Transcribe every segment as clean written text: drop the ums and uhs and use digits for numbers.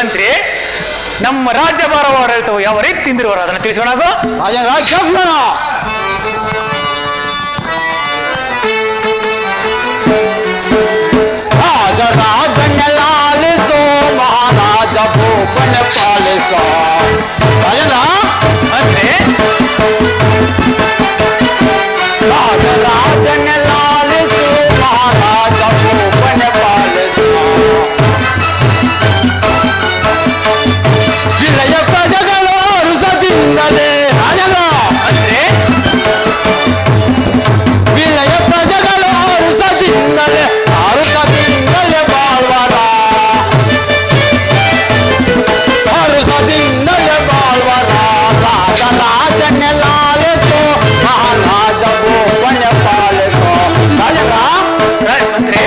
ಮಂತ್ರಿ, ನಮ್ಮ ರಾಜ್ಯಭಾರ ಆಡಳಿತವು ಯಾವ ರೀತಿ ತಿಂದಿರುವರು ಅದನ್ನು ತಿಳಿಸೋಣ. ರಾಜರಾಜನೆಲಾಲಿಸೋ ಮಹಾರಾಜ ಭೂಪನ ಪಾಲಿಸೋ. ರಾಜೇಂದ್ರ ಅಂದ್ರೆ ರಾಜರಾಜನೆಲಾಲಿಸೋ ಮಹಾರಾಜ ಭೂಪನ ಪಾಲಿಸೋ. ಜಿಲ್ಲೆಯ ಪ್ರಜೆಗಳು ಅರುಸದಿಂದಲೇ ರಾಜೇಂದ್ರ ಅಂದ್ರೆ ಜಿಲ್ಲೆಯ ಪ್ರಜೆಗಳು ಅರುಸದಿಂದಲೇ ಅರುಸದಿಂದಲೇ ಬಾಳ್ವರ. ಅರುಸದಿಂದಲೇ ಬಾಳ್ವರ. ರಾಜರಾಜನೆಲಾಲಿಸೋ ಮಹಾರಾಜ ಭೂಪನ ಪಾಲಿಸೋ. ರಾಜೇಂದ್ರ ಮಂತ್ರಿ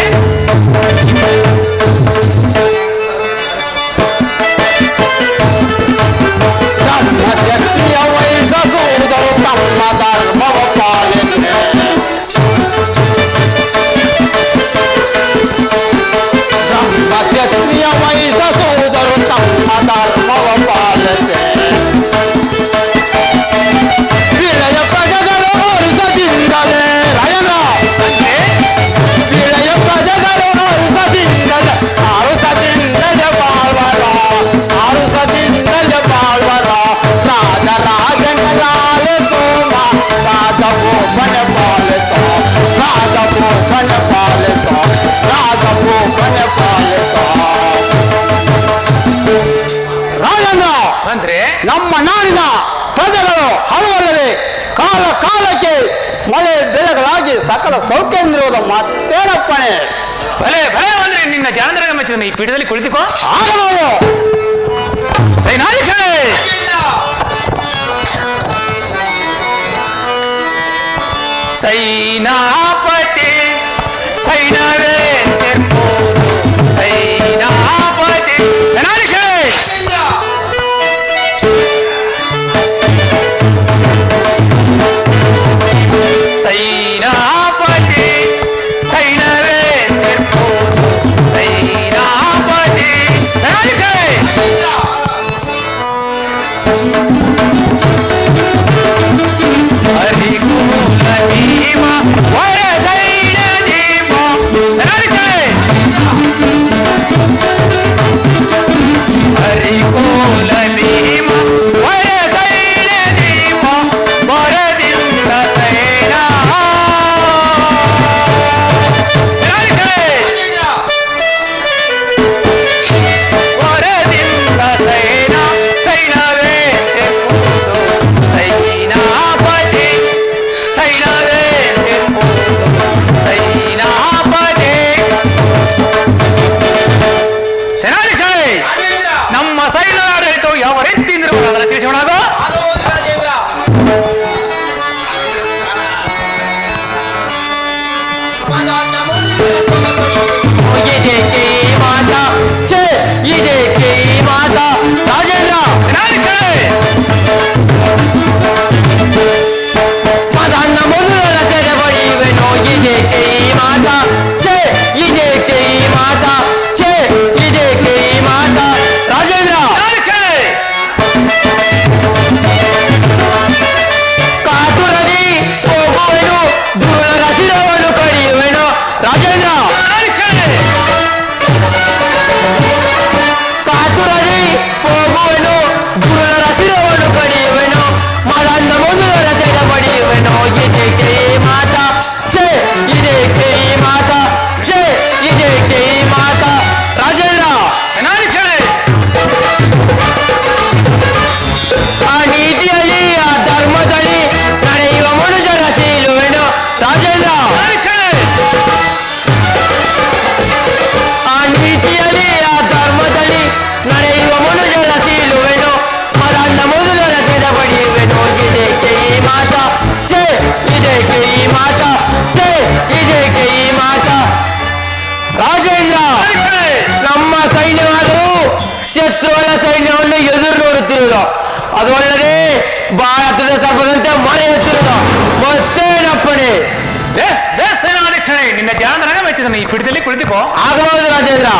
ತಮ್ಮ ಶಕ್ತಿಯ ವಹಿಸಬಹುದು ತಮ್ಮ ಧರ್ಮವ ಪಾಲನೆ. ತಮ್ಮ ಶಕ್ತಿಯ ವಹಿಸಬಹುದು ತಮ್ಮ ಧರ್ಮವ ಪಾಲನೆ. ವಿಳಯ ಪ್ರಜೆಗಳು ಅರುಸದಿಂದಲೇ ರಾಯನ ವಿಳಯ ಪ್ರಜೆಗಳು ಅರುಸದಿಂದಲೇ ಅರುಸದಿಂದಲೇ ಬಾಳ್ವರ. ಅರುಸದಿಂದಲೇ ಬಾಳ್ವರ. ರಾಜರಾಜನೆಲಾಲಿಸೋ ರಾಜ ಭೂಪನ ಪಾಲಿಸೋ. ರಾಜ ಭೂಪನ ಪಾಲಿಸೋ. ರಾಜ ಭೂಪನ ಪಾಲಿಸೋ. ರಾಜೇಂದ್ರ ಅಂದ್ರೆ ನಮ್ಮ ನಾಡಿನ ಪ್ರಜೆಗಳು ಹಲವಲ್ಲದೆ ಕಾಲ ಕಾಲಕ್ಕೆ ಮಳೆ ಬೆಳೆಗಳಾಗಿ ಸಕಲ ಸೌಖ್ಯವಿರುವುದು ಮತ್ತೇನಪ್ಪಣೆ. ಭಲೆ ಭಲೆ ಅಂದ್ರೆ ನಿನ್ನ ಜಾನದರ ಮೆಚ್ಚಿದ ಈ ಪೀಠದಲ್ಲಿ ಕುಳಿತುಕೋ. ಆಗಬಹುದು. ಸೈನಾಧಿಕಾರಿ ಸೈನಾಪತಿ ಸೈನವೇ ಸೈನಾಪತಿ ಸೈನಾಧಿಕಾರಿ ಸೈನಾಪತಿ ಸೈನವೇ ಸೈನಾಪತಿ ಸೈನಾಧಿಕಾರಿ ಹರಿಕೂಲ ಭೀಮ ವರ ಸೈನ ದೀಪ ಸೈನಾಧಿಕಾರಿ ಹರಿಕೂಲ ಭೀಮ ವರ ಸೈನ ದೀಪ ವರದಿಂದ ಸೈನ ವರದಿಂದ ಸೈನ ಸೈನವೇ ಸೈನಾಪತಿ ಸೈನವೇ ಸೈನಾಪತಿ ಸೇನಾಧಿಕಾರಿ ನಮ್ಮ ಸೈನ್ಯ ಆಡಳಿತವು ಯಾವ ರೀತಿ ಇರುವುದು ಅದನ್ನು ತಿಳಿಸೋಣ. ಮಾತಾ ಛೇ ಇದೆ ಕೇ ಮಾತಾ ರಾಜೇಂದ್ರ ಸೇನಾಧಿಕಾರಿ ಮದನ್ನ ಮೊದಲ ಸೆರೆ ಬಡಿಯುವೆನೋ. ಇದೆ ಕೇ ಮಾತಾ ಛೇ ಇದೆ ಕೇ ಮಾತಾ ಛೇ ಇದೆ ಕೇ ಮಾತಾ ರಾಜೇಂದ್ರ ಸೇನಾಧಿಕಾರಿ ಕಾತುರದಿ ಹೋಗುವೆನು ದೂರದ ಶಿರವನ್ನು ಕಡಿಯುವೆನು. ರಾಜೇಂದ್ರ ಕಾತುರದಿ ಹೋಗುವೆನು ದೂರದ ಶಿರವನ್ನು ಕಡಿಯುವೆನು. ಮದನ್ನ ಮೊದಲ ಸೆರೆ ಬಡಿಯುವೆನು. ಇದೆ ಕೇ ಮಾತಾ ಛೇ ಇದೆ ಕೇ ಮಾತಾ ಛೇ ಇದೆ ಕೇ ಮಾತಾ ರಾಜೇಂದ್ರ ಸೇನಾಧಿಕಾರಿ ಆ ನೀತಿಯಲ್ಲಿ ಆ ಧರ್ಮದಲ್ಲಿ ನಡೆಯುವ ಮನುಷ್ಯರ ಶೀಲುವೆನು. ರಾಜೇಂದ್ರ ಆ ನೀತಿಯಲ್ಲಿ ಆ ಧರ್ಮದಲ್ಲಿ ನಡೆಯುವ ಮನುಷ್ಯರ ಶೀಲುವೆನು. ಮದನ್ನ ಮೊದಲ ಸೆರೆ ಬಡಿಯುವೆನು. ಇದೆ ಕೇ ಮಾತಾ ಛೇ ಇದೆ ಕೇ ಮಾತಾ ಛೇ ಇದೆ ಕೇ ಮಾತಾ ರಾಜೇಂದ್ರ ನಮ್ಮ ಸೈನ್ಯವಾದರೂ ಶತ್ರುಗಳ ಸೈನ್ಯವನ್ನು ಎದುರು ನೋಡುತ್ತಿರುವುದು. ಅದು ಅಲ್ಲದೆ ಭಾರತದ ಸರ್ಪದಂತೆ ಮನೆ ಎತ್ತಿರುವುದು ಮತ್ತೇನಪ್ಪಣೆ. ಬೇಸ್ ಬೇಸ್ ಸೇನಾಧಿಕಾರಿ ನಿನ್ನ ಜಾನದರ ಮೆಚ್ಚಿದ ಈ ಪೀಠದಲ್ಲಿ ಕುಳಿತುಕೋ. ಆಗಬಹುದು ರಾಜೇಂದ್ರ.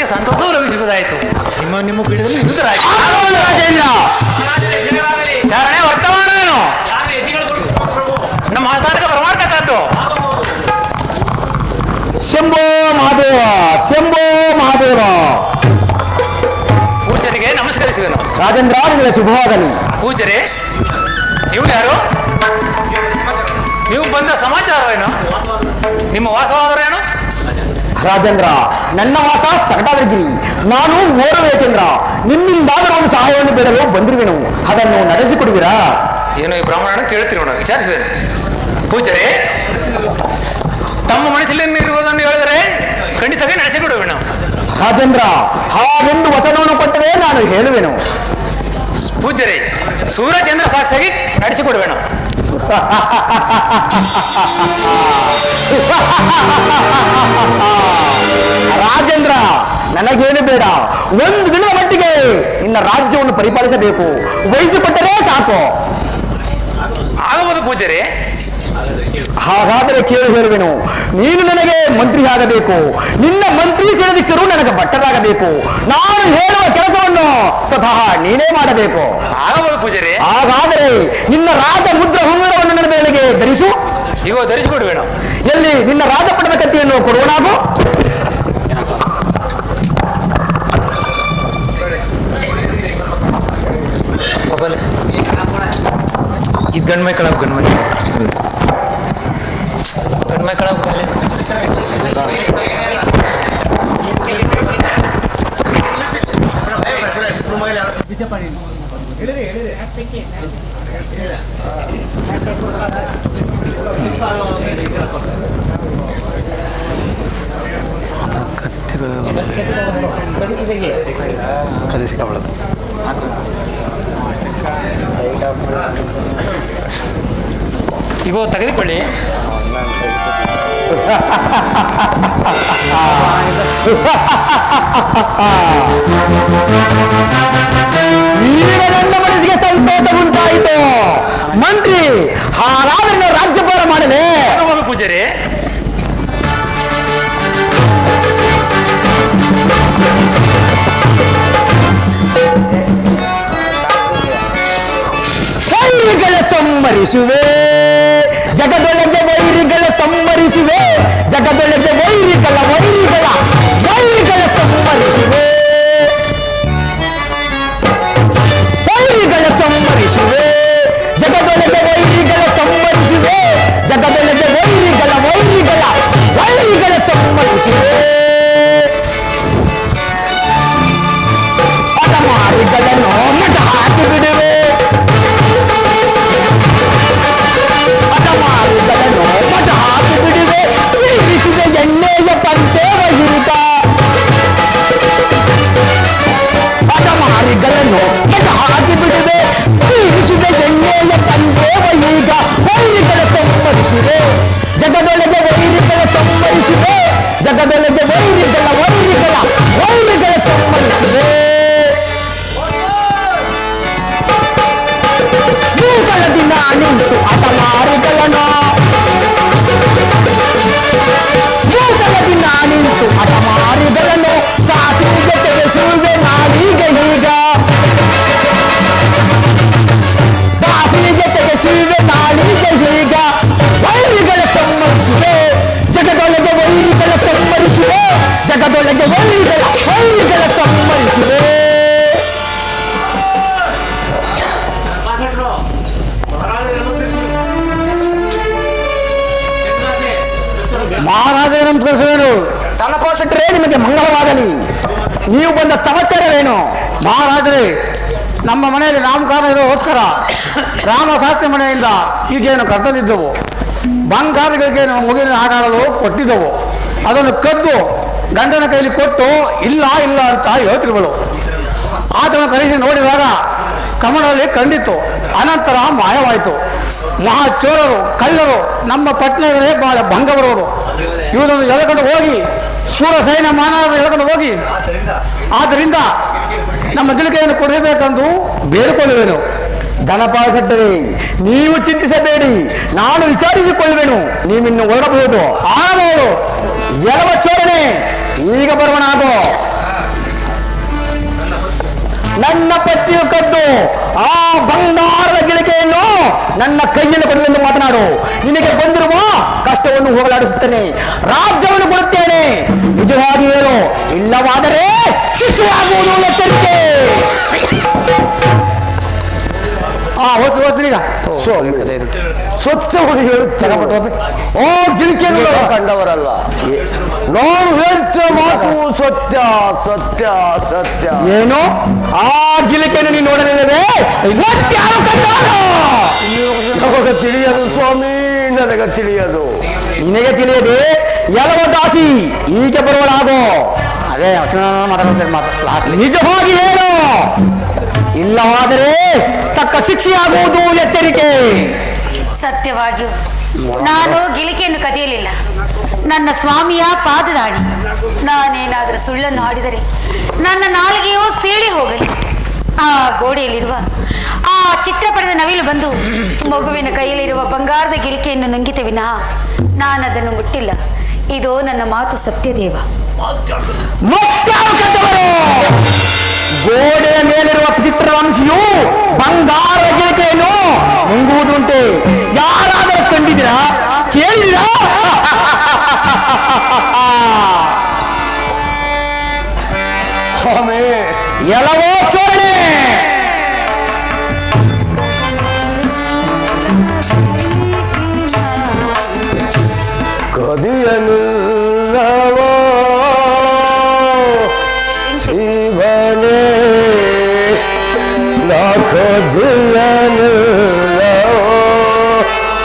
ನನಗೆ ಸಂತೋಷವೂ ಲಭಿಸುವುದಾಯಿತು. ನಿಮ್ಮ ಪೀಠದಲ್ಲಿ ನಿಂತರಾಯಿತು. ರಾಜೇಂದ್ರ, ಚಾರಣೆ ವರ್ತಮಾನ ಏನು ನಮ್ಮ ಆಸ್ಥಾನಕ್ಕೆ ಬರಮಾಡ್ಕತ್ತಾದ್ದು. ಶಂಭೋ ಮಹಾದೇವ, ಶಂಭೋ ಮಹಾದೇವ. ಪೂಜರಿಗೆ ನಮಸ್ಕರಿಸುವೆನು. ರಾಜೇಂದ್ರ, ನಿಮಗೆ ಶುಭವಾಗಲಿ. ಪೂಜರೆ, ನೀವು ಯಾರು? ನೀವು ಬಂದ ಸಮಾಚಾರವೇನು? ನಿಮ್ಮ ವಾಸವಾದರೇನು? ರಾಜೇಂದ್ರ, ನನ್ನ ವಾಸ ಸಕಟಾದ್ರಿಗಿರಿ. ನಾನು ಓಡಬೇಕೆಂದ್ರ ನಿಮ್ಮಿಂದಾದರೂ ಒಂದು ಸಹಾಯವನ್ನು ಬೇಡಲು ಬಂದಿರುವೆನು. ಅದನ್ನು ನಡೆಸಿಕೊಡುವಿರಾ? ಏನು ಈ ಬ್ರಾಹ್ಮಣನ ಕೇಳ್ತೀರಿ ನೋಡ, ವಿಚಾರಿಸುವೇನು. ಪೂಜರೆ, ತಮ್ಮ ಮನಸ್ಸಲ್ಲಿ ಇರುವುದನ್ನು ಹೇಳಿದರೆ ಖಂಡಿತವಾಗಿ ನಡೆಸಿಕೊಡುವೆನು. ರಾಜೇಂದ್ರ, ಹಾಗೆಂದು ವಚನವನ್ನು ಕೊಟ್ಟರೆ ನಾನು ಹೇಳುವೆನು. ಪೂಜರೆ, ಸೂರ್ಯಚಂದ್ರ ಸಾಕ್ಷಿಯಾಗಿ ನಡೆಸಿಕೊಡುವೆನು. ರಾಜೇಂದ್ರ, ನನಗೇನು ಬೇಡ. ಒಂದು ದಿನದ ಮಟ್ಟಿಗೆ ನಿನ್ನ ರಾಜ್ಯವನ್ನು ಪರಿಪಾಲಿಸಬೇಕು. ವಹಿಸಿಕೊಟ್ಟರೆ ಸಾಕು. ಆಗಬಹುದು ಪೂಜರೆ. ಹಾಗಾದರೆ ಕೇಳಿ ಹೇಳುವೆನು. ನೀನು ನನಗೆ ಮಂತ್ರಿ ಆಗಬೇಕು. ನಿನ್ನ ಮಂತ್ರಿ ಸೇನಾಧೀಶರು ನನಗೆ ಭಟ್ಟರಾಗಬೇಕು. ನಾನು ಹೇಳುವ ಕೆಲಸವನ್ನು ಸ್ವತಃ ನೀನೇ ಮಾಡಬೇಕು. ಆಗಬಹುದು ಪೂಜರೆ. ಹಾಗಾದರೆ ನಿನ್ನ ರಾಜ ಮುದ್ರ ಹೊಂಗರವನ್ನು ನನ್ನ ಮೇಲೆಗೆ ಧರಿಸು. ಈಗ ಧರಿಸಿಕೊಡುವೆನು. ಎಲ್ಲಿ ನಿನ್ನ ರಾಜಪಟ್ಟದ ಕತ್ತಿಯನ್ನು ಕೊಡುವನಾಗು. ಇದು ಗಂಡ್ಮೈ ಕಳಪ್ ಗಂಡ್ಮೈ ಕಳಪ್ ಈಗ ತೆಗೆದುಕೊಳ್ಳಿ. ಈಗ ನನ್ನ ಮನಸ್ಸಿಗೆ ಸಂತೋಷ ಉಂಟಾಯಿತು. ಮಂತ್ರಿ, ಹಾಗಾದ್ರೆ ರಾಜ್ಯಭಾರ ಮಾಡಲೇ? ಪೂಜಾರಿ, ವೈರಿಗಳ ಸಂಹರಿಸುವೆ, ಜಗದೊಳಗೆ ವೈರಿಗಳ ಸಂಹರಿಸುವೆ, ಜಗದೊಳಗೆ ವೈರಿಗಳ ಸಂಹರಿಸುವೆ, ವೈರಿಗಳ ಸಂಹರಿಸುವೆ, ಜಗದೊಳಗೆ ವೈರಿಗಳ ಸಂಹರಿಸುವೆ, ಜಗದೊಳಗೆ ವೈರಿಗಳ ಸಂಹರಿಸುವೆ. ಅಡಮಾರಿಗಳನ್ನು ಮಠ ಹಾಕಿ ಬಿಡುವೆ, ಅಡಮಾರಿಗಳನ್ನು ಮಠ ಹಾಕಿ ಬಿಡುವೆ, ಬೀರಿಸಿದ ಎಣ್ಣೆಯ ಪಂಚೆ ವಹಿರಿಕ. ಅಡಮಾರಿಗಳನ್ನು ಮಠ ಹಾಕಿ ಬಿಡುವೆ, ಬೀರಿಸಿದ ಎಣ್ಣೆಯ ಪಂಚೆ ವಹಿರಿಕ. ವೈರಿಗಳ ಸಂಹರಿಸಿವೆ, ಜಗದೊಳಗೆ ವೈರಿಗಳ ಸಂಹರಿಸಿವೆ, ಜಗದೊಳಗೆ ವೈರಿಗಳ ಸಂಹರಿಸಿವೆ. ಮೂಗಲ ದಿನ ನಿಂತು ಹಠಮಾರಿಗಳನ್ನು, ಮೂಗಲ ದಿನ ನಿಂತು ಹಠಮಾರಿಗಳನ್ನು ಸಾಸಿಗೆ ತೆಗೆಸುವೆ ನಾಳೀಗ ಈಗ, ಸಾಸಿಗೆ ತೆಗೆಸುವೆ ನಾಳೀಗ ಈಗ. ವೈರಿಗಳ ಸಂಹರಿಸಿವೆ, ಜಗದೊಳಗೆ ವೈರಿಗಳ ಸಂಹರಿಸಿವೆ, ಜಗದೊಳಗೆ ವೈರಿಗಳ ಸಂಹರಿಸಿವೆ. ಮಹಾರಾಜ ನಮಸ್ಕರಿಸುವೇನು. ತಲಪೋಷಟ್ರೆ ನಿಮಗೆ ಮಂಗಳವಾಗಲಿ. ನೀವು ಬಂದ ಸಮಾಚಾರವೇನು? ಮಹಾರಾಜರೇ, ನಮ್ಮ ಮನೆಯಲ್ಲಿ ನಾಮಕರಣ ಇರೋಗೋಸ್ಕರ ರಾಮಶಾಸ್ತ್ರಿ ಮನೆಯಿಂದ ಈಗೇನು ಕರೆದಿದ್ದೆವು, ಬಂಗಾರಗಳಿಗೆ ಮುಗಿನ ಆಟಾಡಲು ಕೊಟ್ಟಿದ್ದೆವು. ಅದನ್ನು ಕದ್ದು ಗಂಡನ ಕೈಲಿ ಕೊಟ್ಟು ಇಲ್ಲ ಅಂತ ಹೇಳ್ತಿರುವಳು. ಆತನ ಕರೆಸಿ ನೋಡಿದಾಗ ಕಮಲದಲ್ಲಿ ಕಂಡಿತ್ತು. ಅನಂತರ ಮಾಯವಾಯಿತು. ಮಹಾಚೋರರು, ಕಳ್ಳರು ನಮ್ಮ ಪಟ್ಟಣಗಳೇ ಬಹಳ ಭಂಗ ಬರುವರು. ಇವರನ್ನು ಎಳ್ಕೊಂಡು ಹೋಗಿ ಶೂರ ಸೈನ್ಯ ಮಾನವರು ಎಳ್ಕೊಂಡು ಹೋಗಿ, ಆದ್ದರಿಂದ ನಮ್ಮ ಗಿಳಿಕೆಯನ್ನು ಕೊಡಬೇಕೆಂದು ಬೇಡಿಕೊಳ್ಳುವೆನು. ಧನಪಾಸಟ್ಟರೆ, ನೀವು ಚಿಂತಿಸಬೇಡಿ, ನಾನು ವಿಚಾರಿಸಿಕೊಳ್ಳುವೆನು. ನೀವಿನ್ನು ಹೊರಡಬಹುದು, ಆಡಬಹುದು. ಎಲವ ಚೋರಣೆ, ಈಗ ಬರುವನಾಗೋ. ನನ್ನ ಪತಿಯು ಕದ್ದು ಆ ಬಂಗಾರದ ಗಿಳಿಕೆಯನ್ನು ನನ್ನ ಕೈಯಲ್ಲಿ ಕೊಡಲೆಂದು ಮಾತನಾಡು. ನಿನಗೆ ಬಂದಿರುವ ಕಷ್ಟವನ್ನು ಹೋಗಲಾಡಿಸುತ್ತೇನೆ, ರಾಜ್ಯವನ್ನು ಕೊಡುತ್ತೇನೆ. ನಿಜವಾಗಿ ಹೇಳು, ಇಲ್ಲವಾದರೆ ಶಿಕ್ಷೆಯಾಗುವುದು ಎಚ್ಚರಿಕೆ. ಈಗ ಸ್ವಚ್ಛ ಹುಡುಗಿ ಹೇಳುತ್ತೇನೆ. ಓ ಗಿಳಿಕೆಯನ್ನು ಕಂಡವರಲ್ಲ, ನಾನು ಹೇಳ್ತಿರೋ ಮಾತು ಸತ್ಯ ಸತ್ಯ ಸತ್ಯ. ಏನು ಆ ಗಿಳಿಕೆಯನ್ನು ನೀನು ನೋಡಲಿಲ್ಲವೇ? ನನಗೆ ತಿಳಿಯದು ಸ್ವಾಮಿ, ನನಗೆ ತಿಳಿಯದು. ನಿನಗೆ ತಿಳಿಯದೆ ಎಲವ ದಾಸಿ ಈಗ ಬರುವಳಾಗೋ. ಅದೇ ಲಾಸ್ಟ್ ನಿಜವಾಗಿ ಹೇಳು, ಇಲ್ಲವಾದರೆ ತಕ್ಕ ಶಿಕ್ಷೆಯಾಗುವುದು ಎಚ್ಚರಿಕೆ. ಸತ್ಯವಾಗಿಯೂ ನಾನು ಗಿಲಿಕೆಯನ್ನು ಕದಿಯಲಿಲ್ಲ. ನನ್ನ ಸ್ವಾಮಿಯ ಪಾದದಾಡಿ. ನಾನೇನಾದರೂ ಸುಳ್ಳನ್ನು ಆಡಿದರೆ ನನ್ನ ನಾಲಿಗೆಯೂ ಸೀಳಿ ಹೋಗಲಿ. ಆ ಗೋಡೆಯಲ್ಲಿರುವ ಆ ಚಿತ್ರಪಟದ ನವಿಲು ಬಂದು ಮಗುವಿನ ಕೈಯಲ್ಲಿರುವ ಬಂಗಾರದ ಗಿಲಿಕೆಯನ್ನು ನುಂಗಿತ ವಿನಃ ನಾನದನ್ನು ಮುಟ್ಟಿಲ್ಲ. ಇದೋ ನನ್ನ ಮಾತು ಸತ್ಯದೇವ. ಗೋಡೆಯ ಮೇಲಿರುವ ಚಿತ್ರವಂಶಿಯು ಬಂಗಾರದ ಗಿಳಿಕೆಯನ್ನು ನುಂಗುವುದುಂಟೆ. ಯಾರಾದರೂ ಕಂಡಿದ್ದೀರಾ? ಕೇಳಿದಿರಾ? ಸ್ವಾಮಿ ಎಲವೋ ಚೋರಣೆ, ಕದಿಯನಿಲ್ಲವೋ ಶಿವನೇ, ನಾ ಕದಿಯನಿಲ್ಲವೋ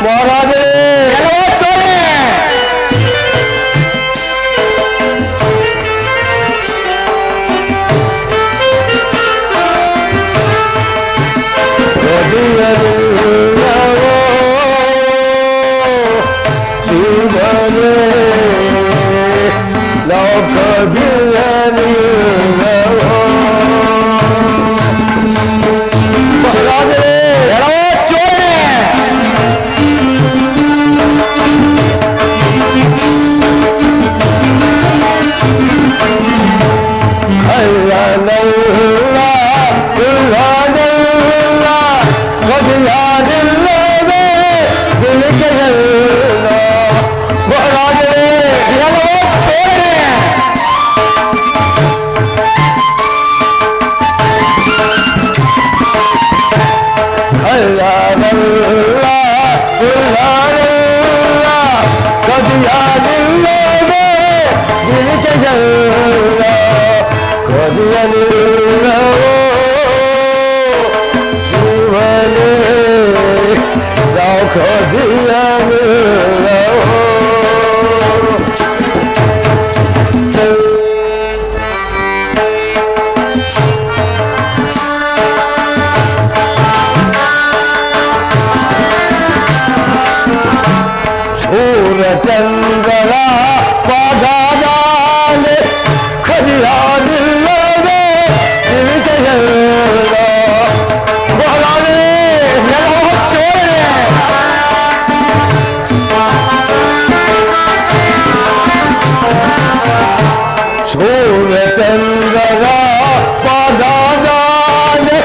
ಮಹಾರಾಜರೇ. ಎಲವೋ ಚೋರಣೆ, ಕದಿಯನಿಲ್ಲವೋ ಶಿವನೇ, ನಾ ಕದಿಯನಿಲ್ಲವೋ ಮಹಾರಾಜರೇ. ಎಲವೋ ಚೋರಣೆ, ಅಲ್ಲನಲ್ಲ ಇಲ್ಲನಲ್ಲ ಮದುವಾದಿಲ್ಲದೆ ಗಿಳಿಕೆಯಲ್ಲ ಮಹಾರಾಜರೇ. ಎಲವೋ ಚೋರಣೆ, ಅಲ್ಲನಲ್ಲ ಇಲ್ಲನಲ್ಲ ಮದುವಾದಿಲ್ಲದೆ ಗಿಳಿಕೆಯಲ್ಲ ಕದಿಯನಿಲ್ಲವೋ ಶಿವನೇ, ನಾವು ಕದಿಯನಿಲ್ಲವೋ. ಸೂರ್ಯಚಂದ್ರರ ಪಾದಾನೆ ಕದಿಯಾದಿಲ್ಲದೆ ಗಿಳಿಕೆಯಲ್ಲ ಮಹಾರಾಜರೇ. ಎಲವೋ ಚೋರಣೆ, ಸೂರ್ಯಚಂದ್ರರ ಪಾದಾನೆ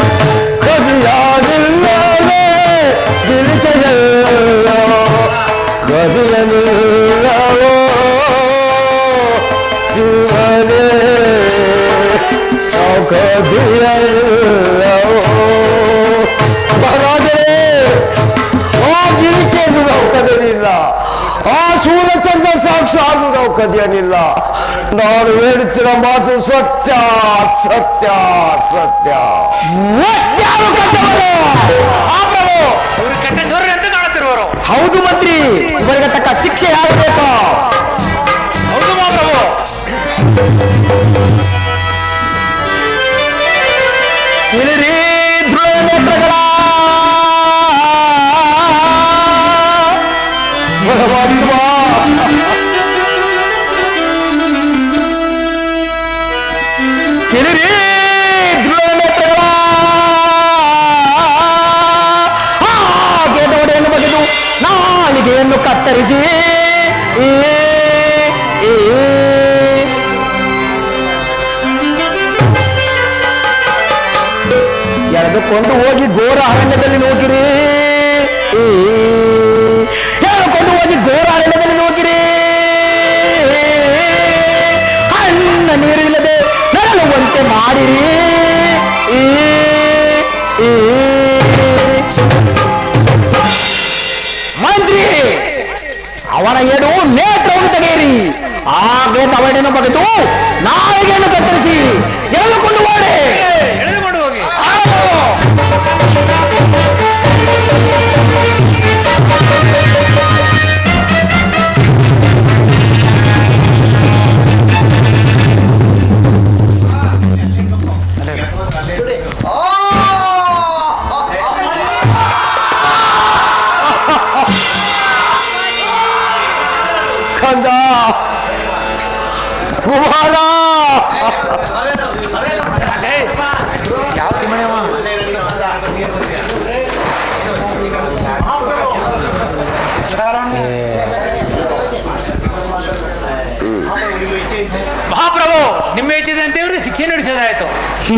ಕದಿಯಾದಿಲ್ಲದೆ ಗಿಳಿಕೆಯಲ್ಲ ಕದಿಯನಿಲ್ಲವೋ ಶಿವನೇ, ನಾವು ಕದಿಯನಿಲ್ಲವೋ ಮಹಾರಾಜರೇ. ಆ ಗಿರಿಕೆಯನ್ನು ನಾವು ಕದಿಯಲಿಲ್ಲ, ಆ ಸೂರ್ಯಚಂದ್ರ ಸಾಕ್ಷಾತ್ ನಾವು ಕದಿಯಲಿಲ್ಲ. ನಾನು ಹೇಳುತ್ತಿರೋ ಮಾತು ಸತ್ಯ ಸತ್ಯ ಸತ್ಯ. ಮತ್ಯಾರು ಕದ್ದವರು? ಆ ಪ್ರಭು. ಇವರು ಕೆಟ್ಟ ಚೋರ ಅಂತ ಕಾಣುತ್ತಿರುವರು. ಹೌದು ಮಂತ್ರಿ, ಇವರಿಗೆ ತಕ್ಕ ಶಿಕ್ಷೆ ಆಗಬೇಕು. ಹೌದು ಮಹಾಪ್ರಭು. ಇಳಿರಿ ಧ್ರುವ ನೇತ್ರಗಳ ಬಲವಾಗಿರುವ ಇಳಿರಿ ಧ್ರುವ ನೇತ್ರಗಳ ಗೆದ್ದವಡೆಯನ್ನು ಬಗೆದು ನಾಲಿಗೆಯನ್ನು ಕತ್ತರಿಸಿ ಎಳೆದುಕೊಂಡು ಹೋಗಿ ಘೋರ ಅರಣ್ಯದಲ್ಲಿ ನೂಕಿರಿ, ಎಳೆದುಕೊಂಡು ಹೋಗಿ ಘೋರ ಅರಣ್ಯದಲ್ಲಿ ನೂಕಿರಿ. ಅನ್ನ ನೀರಿಲ್ಲದೆ ನರಳುವಂತೆ ಮಾಡಿರಿ. ಮಂತ್ರಿ, ಅವನ ಏಡು ನೇತ್ರವನ್ನು ತೆಗೆಯಿರಿ. ಆ ನೇತ್ರವನ್ನು ಬಗೆದು ನಾಯಿಗೆಯನ್ನು ಕತ್ತರಿಸಿ ಎಳೆದುಕೊಂಡು ಹೋಗಿ. ಎಳೆದುಕೊಂಡು ಹೋಗಿ. ಕಂದ ಕುಮಾರ, ಯಾವ ಸಿಮಣೆವ ಮಹಾಪ್ರಭು, ನಿಮ್ಮ ಹೆಚ್ಚಿದೆ ಅಂತೇವ್ರಿ ಶಿಕ್ಷೆ ನಡೆಸೋದಾಯ್ತು.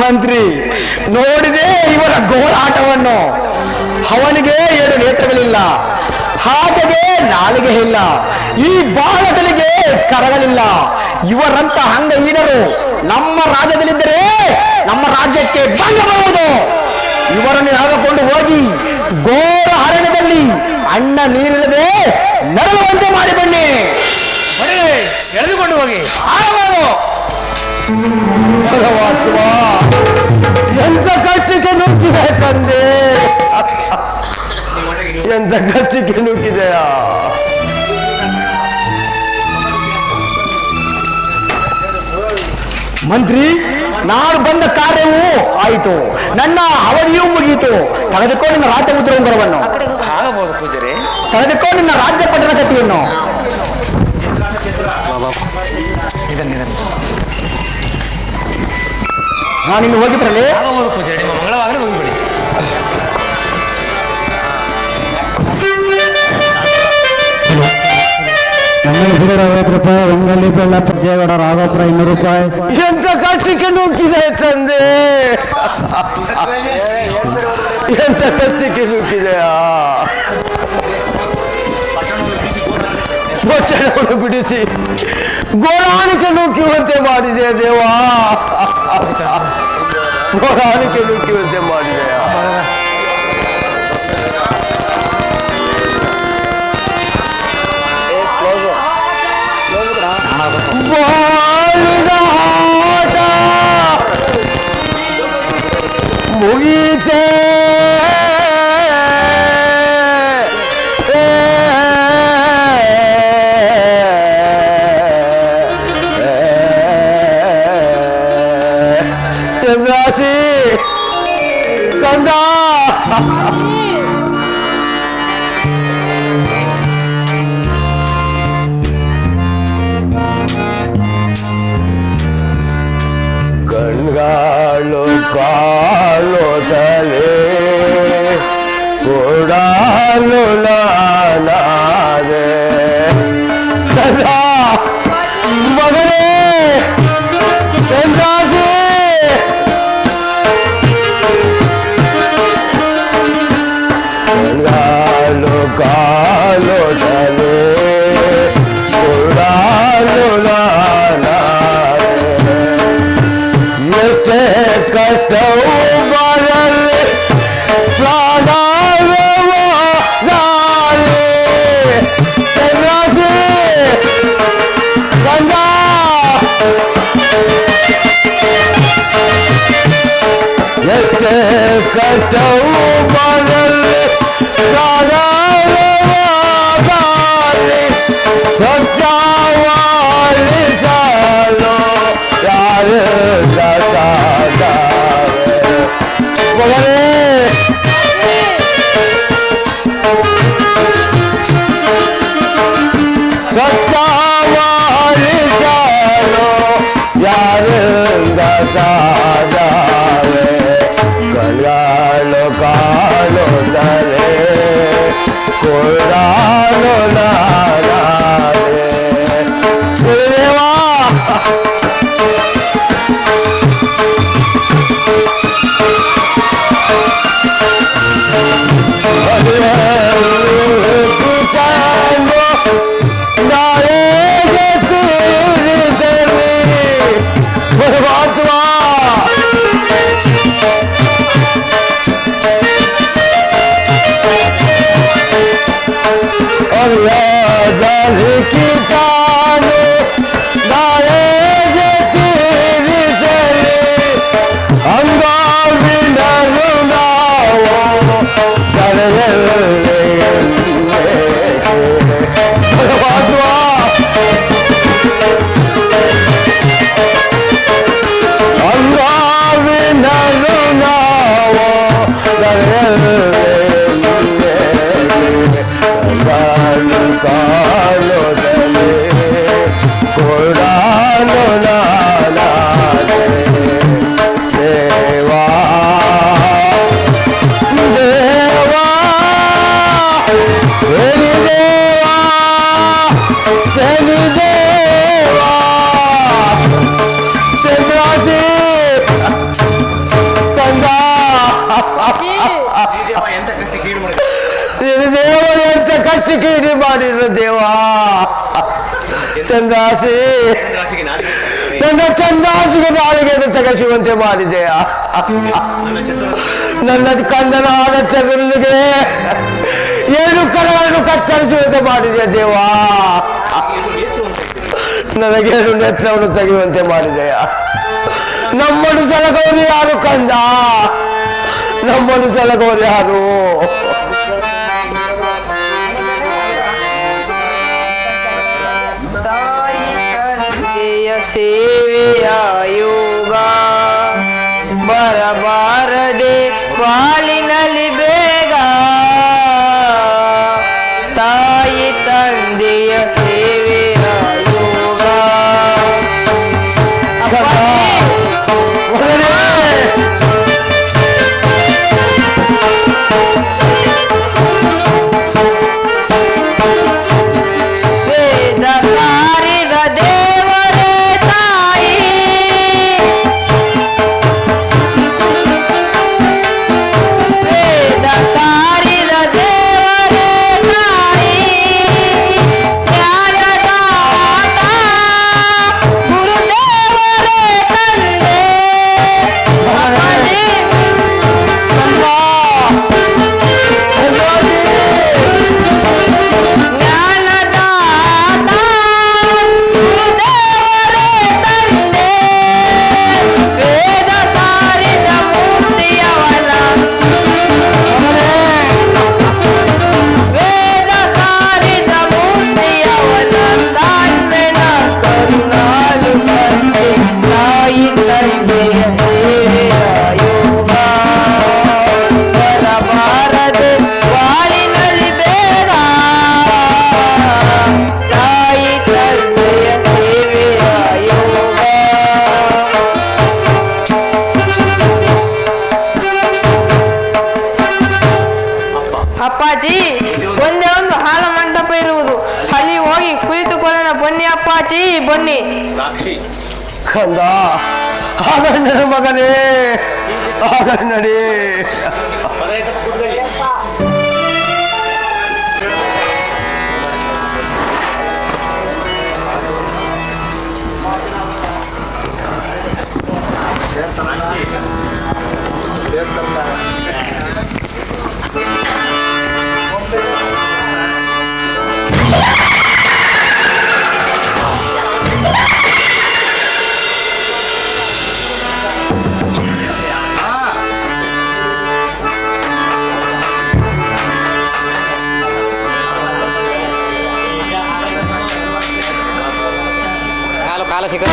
ಮಂತ್ರಿ ನೋಡಿದೆ ಇವರ ಘೋರಾಟವನ್ನು. ಅವನಿಗೆ 7 ನೇತ್ರಗಳಿಲ್ಲ, ಹಾಗೆಯೇ ನಾಲಿಗೆ ಇಲ್ಲ, ಈ ಬಾಲಕನಿಗೆ ಕರಗಳಿಲ್ಲ. ಇವರಂತ ಅಂಗಹೀನರು ನಮ್ಮ ರಾಜ್ಯದಲ್ಲಿದ್ದರೆ ನಮ್ಮ ರಾಜ್ಯಕ್ಕೆ ಭಂಗ ಬರುವುದು. ಇವರನ್ನು ಎಳೆದುಕೊಂಡು ಹೋಗಿ ಘೋರ ಅರಣ್ಯದಲ್ಲಿ ಅನ್ನ ನೀರಿಲ್ಲದೆ ನರಳುವಂತೆ ಮಾಡಿ ಬನ್ನಿ. ಎಳೆದುಕೊಂಡು ಹೋಗಿ. ಎಂತ ಕಷ್ಟಕ್ಕೆ ನುಗ್ಗಿದೆ ತಂದೆ, ಎಂತ ಕಷ್ಟಕ್ಕೆ ನುಗ್ಗಿದೆಯಾ? ಮಂತ್ರಿ, ನಾನು ಬಂದ ಕಾರ್ಯವೂ ಆಯಿತು, ನನ್ನ ಅವಧಿಯೂ ಮುಗಿಯಿತು. ತೆಗೆದುಕೊಂಡು ನಿನ್ನ ರಾಜ್ಯ ಮುದ್ರಂಗರವನ್ನು, ಆಗಬಹುದು ಪೂಜಾರಿ. ತೆಗೆದುಕೊಂಡು ನಿನ್ನ ರಾಜ್ಯ ಪಟ್ಟಣ ಕಥೆಯನ್ನು. ನಾನು ಇನ್ನು ಹೋಗಿ ಬರಲಿ. ಆಗಬಹುದು ಪೂಜಾರಿ, ನಿಮ್ಮ ಮಂಗಳವಾಗಲೇ ಹೋಗಿಬಿಡಿ. ₹50 ಒಂದಲ್ಲಿ ಬೆಳ್ಳಪ್ಪ ಜೇಗೌಡ ರಾಘವಪುರ ₹200. ಎಂತ ಕಷ್ಟಕ್ಕೆ ನುಗ್ಗಿದೆ ತಂದೆ, ಎಂತ ಕಷ್ಟಕ್ಕೆ ನುಗ್ಗಿದೆಯಾ? ಪಟ್ಟಣವನ್ನು ಬಿಡಿಸಿ ಗೋರಾಣಿಕೆ ನುಗ್ಗುವಂತೆ ಮಾಡಿದೆ ದೇವಾ, ಗೋರಾಣಿಕೆ ನುಗ್ಗುವಂತೆ ಮಾಡಿದೆಯಾ? ಬಾಳಿದ ಆಟ ಮುಗೀತೆ, ಚಂದ್ರಾಶಿ ಕಂದ. ಕಣ್ಗಾಳು ಕಾಲು ತಲೆ ಕೊಡಾಲು ನಾನಾದೆ ಸದಾ ಮಗನೇ ಚಂದ್ರಾಸಿ. ಕಣ್ಗಾಳು ಕಾಲು ತಲೆ ಕೊಡಾಲು ನಾನಾದೆ. ಎಷ್ಟೇ ಕಷ್ಟವು ಬರಲಿ ಪ್ರಾಣಾಳವ ನಾಳೆ ಚಂದ್ರಾಸಿ ಕಂದ. ಎಷ್ಟೇ ಕಷ್ಟವು ಬರಲಿ ಪ್ರಾಣಾಳವ ನಾಳೆ ಸತ್ಯವಾಳಿಸಲು ಯಾರು ಮಗನೇ. ಸತ್ಯವಾಳಿಸಲು ಯಾರಿಂದ ಸಾಧಾರೆ ಕಲ್ಯಾಳು ಕಾಲು ತಲೆ ಕೊಡಾಲು ನಾರಾದೆ. ಅಂಗಾವಿನಲು ನಾವು ಕಾಲೋದಲೆ ಕೊಡಾನು ದೇವಾ ದೇವಾ ಶನಿ ದೇವಾ ಶನಿ ದೇವಾ ಚಂದ್ರಾಸಿ ಚಂದ ದೇವ ಎಂತ ಕಟ್ಟಿ ಕೀಡಿ ಮಾಡಿದ್ರು ದೇವಾ ಚಂದ್ರಾಸಿ ನನ್ನ ಚಂದ್ರಾಸಿಗೆ ನಾಲಿಗೆಯನ್ನು ತಗಸುವಂತೆ ಮಾಡಿದೆಯ ನನ್ನ ಕಂದನಾದ ಚಂದ್ರನಿಗೆ ಏನು ಕರಗಳನ್ನು ಕತ್ತರಿಸುವಂತೆ ಮಾಡಿದೆಯ ದೇವಾ ನನಗೇನು ನೆತ್ರವನ್ನು ತೆಗೆಯುವಂತೆ ಮಾಡಿದೆಯ ನಮ್ಮನ್ನು ಸಲಗವರು ಯಾರು ಕಂದ ನಮ್ಮನ್ನು ಸಲಗವರು ಯಾರು ಸೇವೆಯ ಯೋಗ ಬರಬಾರದೆ ಬಾಳಿನಲ್ಲಿ ಬೇಗ ತಾಯಿ ತಂದೆಯ ಸೇವೆಯ ಯೋಗ ವೇದ ಸಾರಿದ ದೇವರೇ ತಾಯಿ ವೇದ ಸಾರಿದ ದೇವರೇ ತಾಯಿ ಜ್ಞಾನದಾತ ಗುರುದೇವರೇ ತಂದೆ ಜ್ಞಾನದಾತ ಗುರುದೇವರೇ ತಂದೆ ವೇದ ಸಾರಿದ ಮೂರ್ತಿಯವನ ವೇದ ಸಾರಿದ ಮೂರ್ತಿಯವನ ತಾಳ್ಮೆನ ಕರುಣಾಳು ಬಂದೆ ತಾಯಿ ತಂದೆಯ ಸೇವೆಯ ಯೋಗ ಬರಬಾರದು ಬಾಳಿನಲ್ಲಿ ಬೇಗ ತಾಯಿ ತಂದೆಯ ಸೇವೆಯ ಯೋಗ ಅಪ್ಪಾಜಿ ಒಂದೇ ಒಂದು ಹಾಲು ಮಂಟಪ ಇರುವುದು ಅಲ್ಲಿ ಹೋಗಿ ಕುಳಿತುಕೊಳ್ಳೋಣ ಬನ್ನಿ ಅಪ್ಪಾಜಿ ಬನ್ನಿ ಕಂದ ಆಗಲಿ ನನ್ನ ಮಗನೇ ಆಗಲಿ ನಡಿ ಕಾಲ ಸಿಕ್ಕ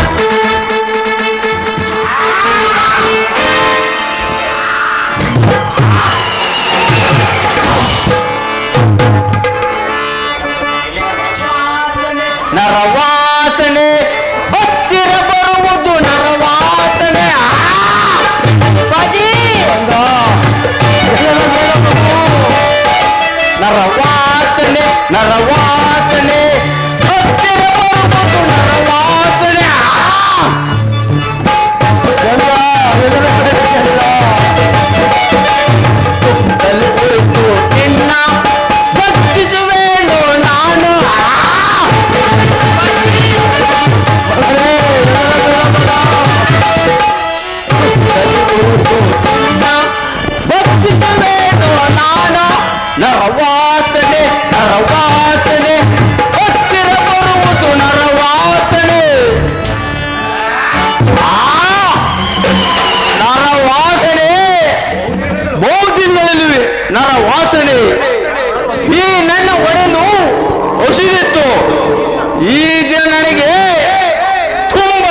ನರವಾಸನೆ ಹತ್ತಿರ ಬರುವುದು ನರವಾಸನೆ ನರವಾಸನೆ ನರವಾಸನೆ ಹತ್ತಿರ ಬರುವುದು ನರವಾಸನೆ ಕುಳಿತು ನಿನ್ನ ಭಕ್ಷಿಸುವೇನು ನಾನು ಭಕ್ಷಿಸುವೇನು ನಾನು ನರವಾಸನೆ ನರವಾಸನೆ ಹತ್ತಿರ ಬರುವುದು ನರವಾಸನೆ ನರವಾಸನೆ ಬಹುದಿನಗಳಲ್ಲಿ ನರವಾಸನೆ ಈ ನನ್ನ ಒಡನು ಹೊಸಿದಿತ್ತು ಈ ದಿನ ನನಗೆ ತುಂಬ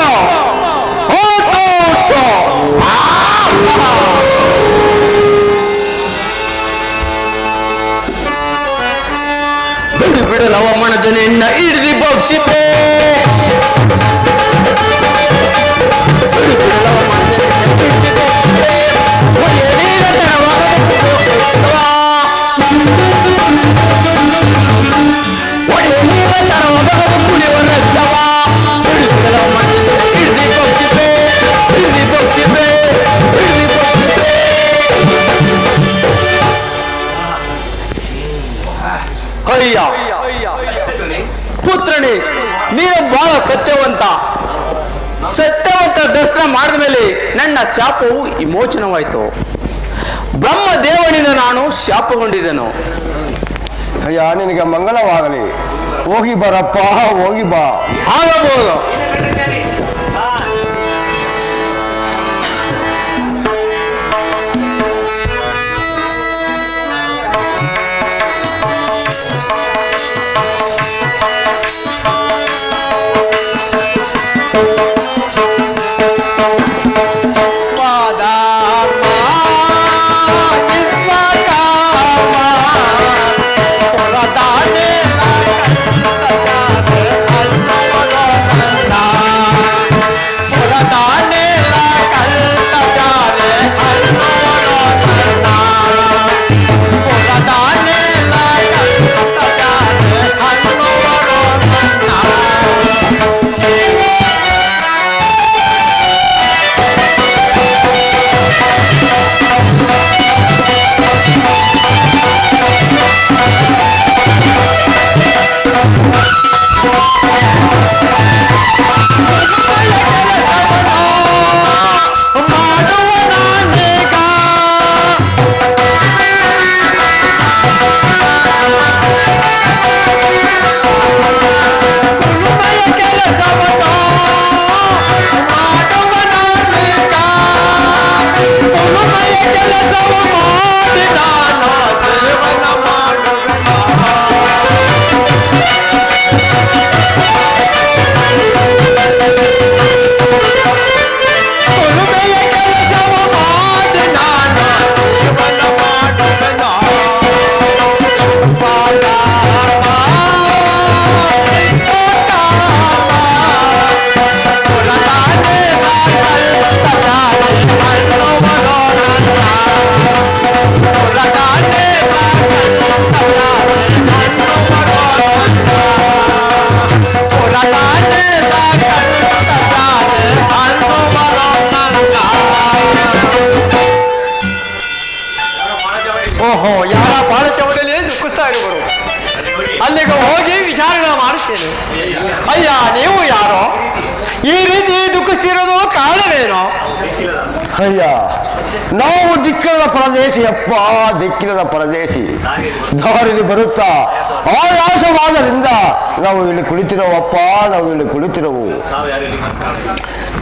ನಿನ್ನ ಹಿಡಿದು ಬಗ್ಸಿಪೆ ಅಯ್ಯ ಪುತ್ರನೇ, ನೀನು ಬಹಳ ಸತ್ಯವಂತ ದರ್ಶನ ಮಾಡಿದ ಮೇಲೆ ನನ್ನ ಶಾಪವು ವಿಮೋಚನವಾಯಿತು. ಬ್ರಹ್ಮದೇವನಿಂದ ನಾನು ಶಾಪಗೊಂಡಿದ್ದೆನು. ಅಯ್ಯ ನಿನಗೆ ಮಂಗಲವಾಗಲಿ. ಹೋಗಿ ಬರಪ್ಪ, ಹೋಗಿ ಬಾ. ಆಗಬಹುದು. ಓಹೋ, ಯಾರ ಪಾದಚವದಲ್ಲಿ ದುಃಖಿಸ್ತಾ ಇರುವರು. ಅಲ್ಲಿಗೆ ಹೋಗಿ ವಿಚಾರಣೆ ಮಾಡುತ್ತೇನೆ. ಅಯ್ಯ, ನೀವು ಯಾರೋ ಈ ರೀತಿ ದುಃಖಿಸ್ತಿರೋದು ಕಾರಣವೇನೋ? ಅಯ್ಯ, ನಾವು ದಿಕ್ಕಿರದ ಪರದೇಶಿಯಪ್ಪ, ದಿಕ್ಕಿರದ ಪರದೇಶಿ. ದಾರಿಲಿ ಬರುತ್ತಾ ಆಯಾಸವಾದರಿಂದ ನಾವು ಇಲ್ಲಿ ಕುಳಿತಿರೋವಪ್ಪ, ನಾವು ಇಲ್ಲಿ ಕುಳಿತಿರೋವು.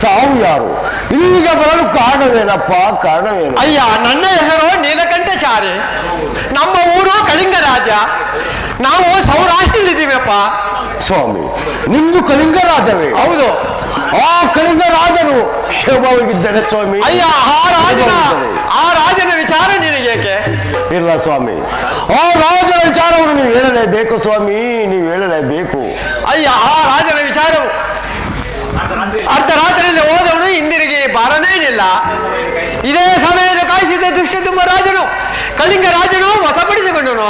ತಾವು ಯಾರು? ಇಲ್ಲಿಗೆ ಬರಲು ಕಾರಣವೇನಪ್ಪ, ಕಾರಣವೇನು? ಅಯ್ಯ, ನನ್ನ ಹೆಸರು ನೀಲಕಂಠಚಾರಿ. ನಮ್ಮ ಊರು ಕಳಿಂಗ ರಾಜ್ಯ. ನಾವು ಸೌರಾಷ್ಟ್ರದಲ್ಲಿದ್ದೀವಪ್ಪ. ಸ್ವಾಮಿ, ನಿಮ್ದು ಕಳಿಂಗ ರಾಜವೇ? ಹೌದು. ಆ ಕಳಿಂಗ ರಾಜರು ಶೋಭವಾಗಿದ್ದಾರೆ ಸ್ವಾಮಿ. ಅಯ್ಯ, ಆ ರಾಜನ ವಿಚಾರ ನಿನಗೇಕೆ? ಇಲ್ಲ ಸ್ವಾಮಿ, ಆ ರಾಜನ ವಿಚಾರವನ್ನು ನೀವು ಹೇಳಲೇಬೇಕು ಸ್ವಾಮಿ, ನೀವು ಹೇಳಲೇಬೇಕು. ಅಯ್ಯ, ಆ ರಾಜನ ವಿಚಾರವು ಅರ್ಧರಾತ್ರಿಯಲ್ಲಿ ಹೋದವನು ಹಿಂದಿರುಗಿ ಬಾರನೇನಿಲ್ಲ. ಇದೇ ಸಮಯವನ್ನು ಕಾಯಿಸಿದ ದುಷ್ಟ ತುಂಬ ರಾಜನು ಕಳಿಂಗ ರಾಜನು ವಶಪಡಿಸಿಕೊಂಡನು.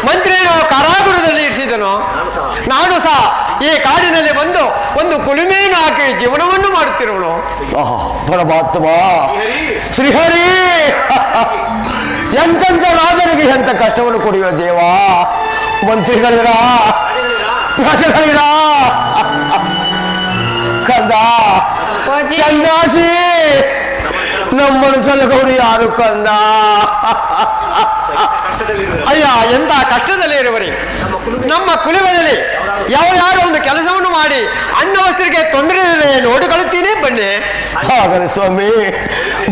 ಮಂತ್ರಿಯನ್ನು ಕಾರಾಗೃಹದಲ್ಲಿ ಇರಿಸಿದನು. ನಾನು ಸಹ ಈ ಕಾಡಿನಲ್ಲಿ ಬಂದು ಒಂದು ಕುಲುಮೆಯನ್ನು ಹಾಕಿ ಜೀವನವನ್ನು ಮಾಡುತ್ತಿರುವನು. ಪರಮಾತ್ಮ ಶ್ರೀಹರಿ, ಎಂತೆಂಥ ರಾಜನಿಗೆ ಎಂಥ ಕಷ್ಟವನ್ನು ಕೊಡುವ ದೇವ. ಮಂತ್ರಿಗಳಿರ, ಪ್ರಜೆಗಳಿರ, ಕಂದ ಕಂದಾಸಿ, ನಮ್ಮನ್ನು ಸಲಹವರು ಯಾರು ಕಂದ? ಅಯ್ಯ, ಎಂತ ಕಷ್ಟದಲ್ಲಿ ಇರುವರಿ. ನಮ್ಮ ಕುಲುಮೆಯಲ್ಲಿ ಯಾರು ಒಂದು ಕೆಲಸವನ್ನು ಮಾಡಿ ಅನ್ನ ವಸ್ತ್ರಕ್ಕೆ ತೊಂದರೆ ನೋಡಿಕೊಳ್ಳುತ್ತೀನಿ. ಬನ್ನಿ. ಹಾಗರೆ ಸ್ವಾಮಿ,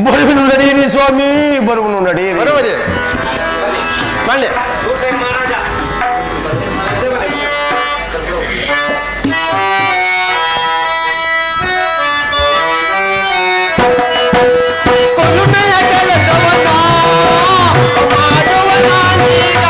ಬರುವನು ನಡೆಯಿರಿ ಸ್ವಾಮಿ, ಬರುವನು ನಡೆಯಿರಿ. ಬರುವರಿ ಬನ್ನಿ. ಮಾಡುವ ನಾನೀಗ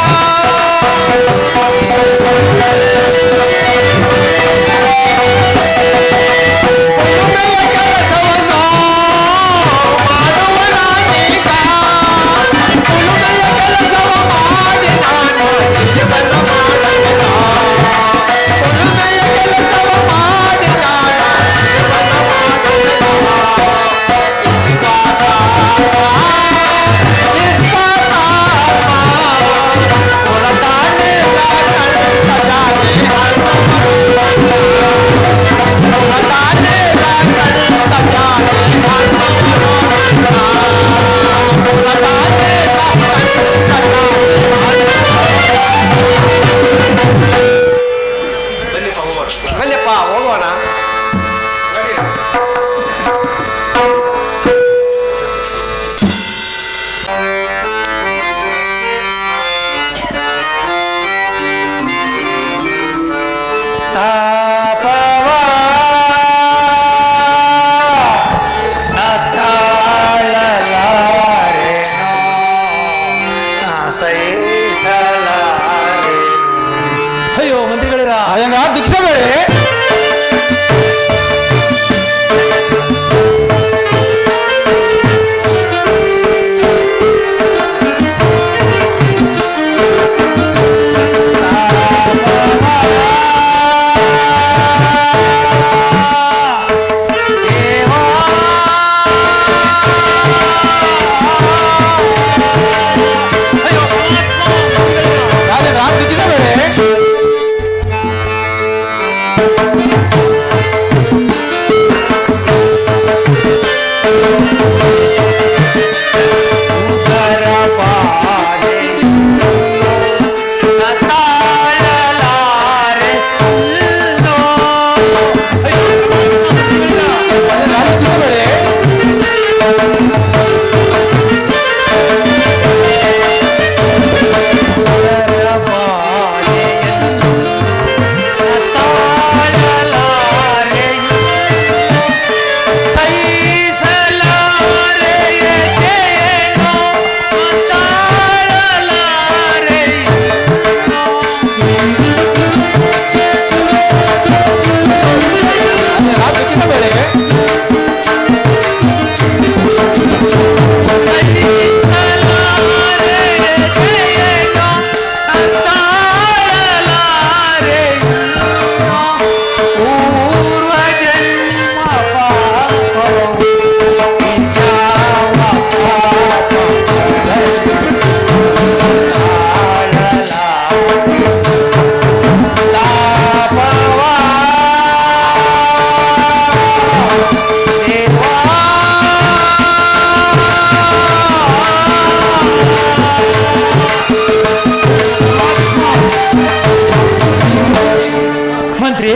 ಮಂತ್ರಿ,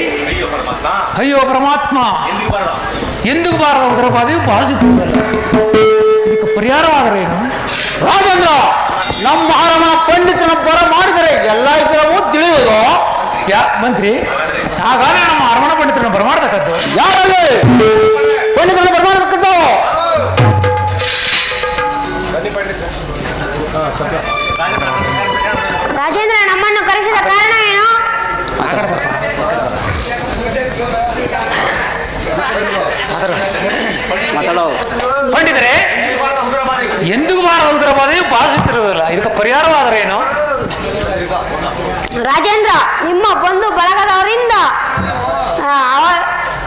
ಅಯ್ಯೋ ಪರಮಾತ್ಮ, ಎಂದಿಗೂ ಬಾರದ ಉದರ ಬಾಧೆಯು ಬಾಧಿಸುವುದಲ್ಲ. ಇದಕ್ಕೆ ಪರಿಹಾರವಾದರೆ ಏನು? ರಾಜೇಂದ್ರ, ನಮ್ಮ ಅರಮನ ಪಂಡಿತನ ಬರ ಮಾಡಿದರೆ ಎಲ್ಲ ಇದ್ರವೂ ತಿಳಿಯುವುದು. ಮಂತ್ರಿ, ಹಾಗಾದ್ರೆ ನಮ್ಮ ಅರಮಣ ಪಂಡಿತರನ್ನು ಬರಮಾಡ್ತಕ್ಕದ್ದು ಯಾರಲ್ಲಿ ಪಂಡಿತರನ್ನು ಬರಮಾಡತಕ್ಕದ್ದು? ರಾಜೇಂದ್ರ ನಮ್ಮನ್ನು ಕರೆಸಿದ ಕಾರಣ ಏನು? ಪಂಡಿತರೇ, ಎಂದಿಗೂ ಬಾರದ ಉದರ ಬಾಧೆಯು ಬಾಧಿಸುತ್ತಿರುವುದಿಲ್ಲ. ಇದಕ್ಕೆ ಪರಿಹಾರವಾದರೆ ಏನು? ರಾಜೇಂದ್ರ, ನಿಮ್ಮ ಬಂಧು ಬಳಗದವರಿಂದ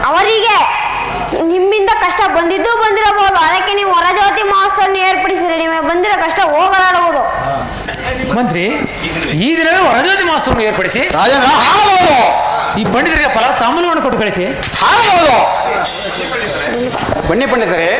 ಅವರಿಗೆ ನಿಮ್ಮಿಂದ ಕಷ್ಟ ಬಂದಿರಬಹುದು. ಅದಕ್ಕೆ ನೀವು ಹೊರಜ್ಯೋತಿ ಮಹೋತ್ಸವವನ್ನು ಏರ್ಪಡಿಸಿದರೆ ನಿಮಗೆ ಬಂದಿರೋ ಕಷ್ಟ ಹೋಗಲಾಡುವುದು. ಮಂತ್ರಿ, ಈ ದಿನವೇ ಹೊರಜ್ಯೋತಿ ಮಹೋತ್ಸವವನ್ನು ಏರ್ಪಡಿಸಿ ರಾಜೇಂದ್ರ, ಆಗಬಹುದು. ಈ ಪಂಡಿತರಿಗೆ ಫಲ ತಾಂಬೂಲವನ್ನು ಕೊಟ್ಟು ಕಳಿಸಿ. ಆಗಬಹುದು. ಬನ್ನಿ ಪಂಡಿತರೇ.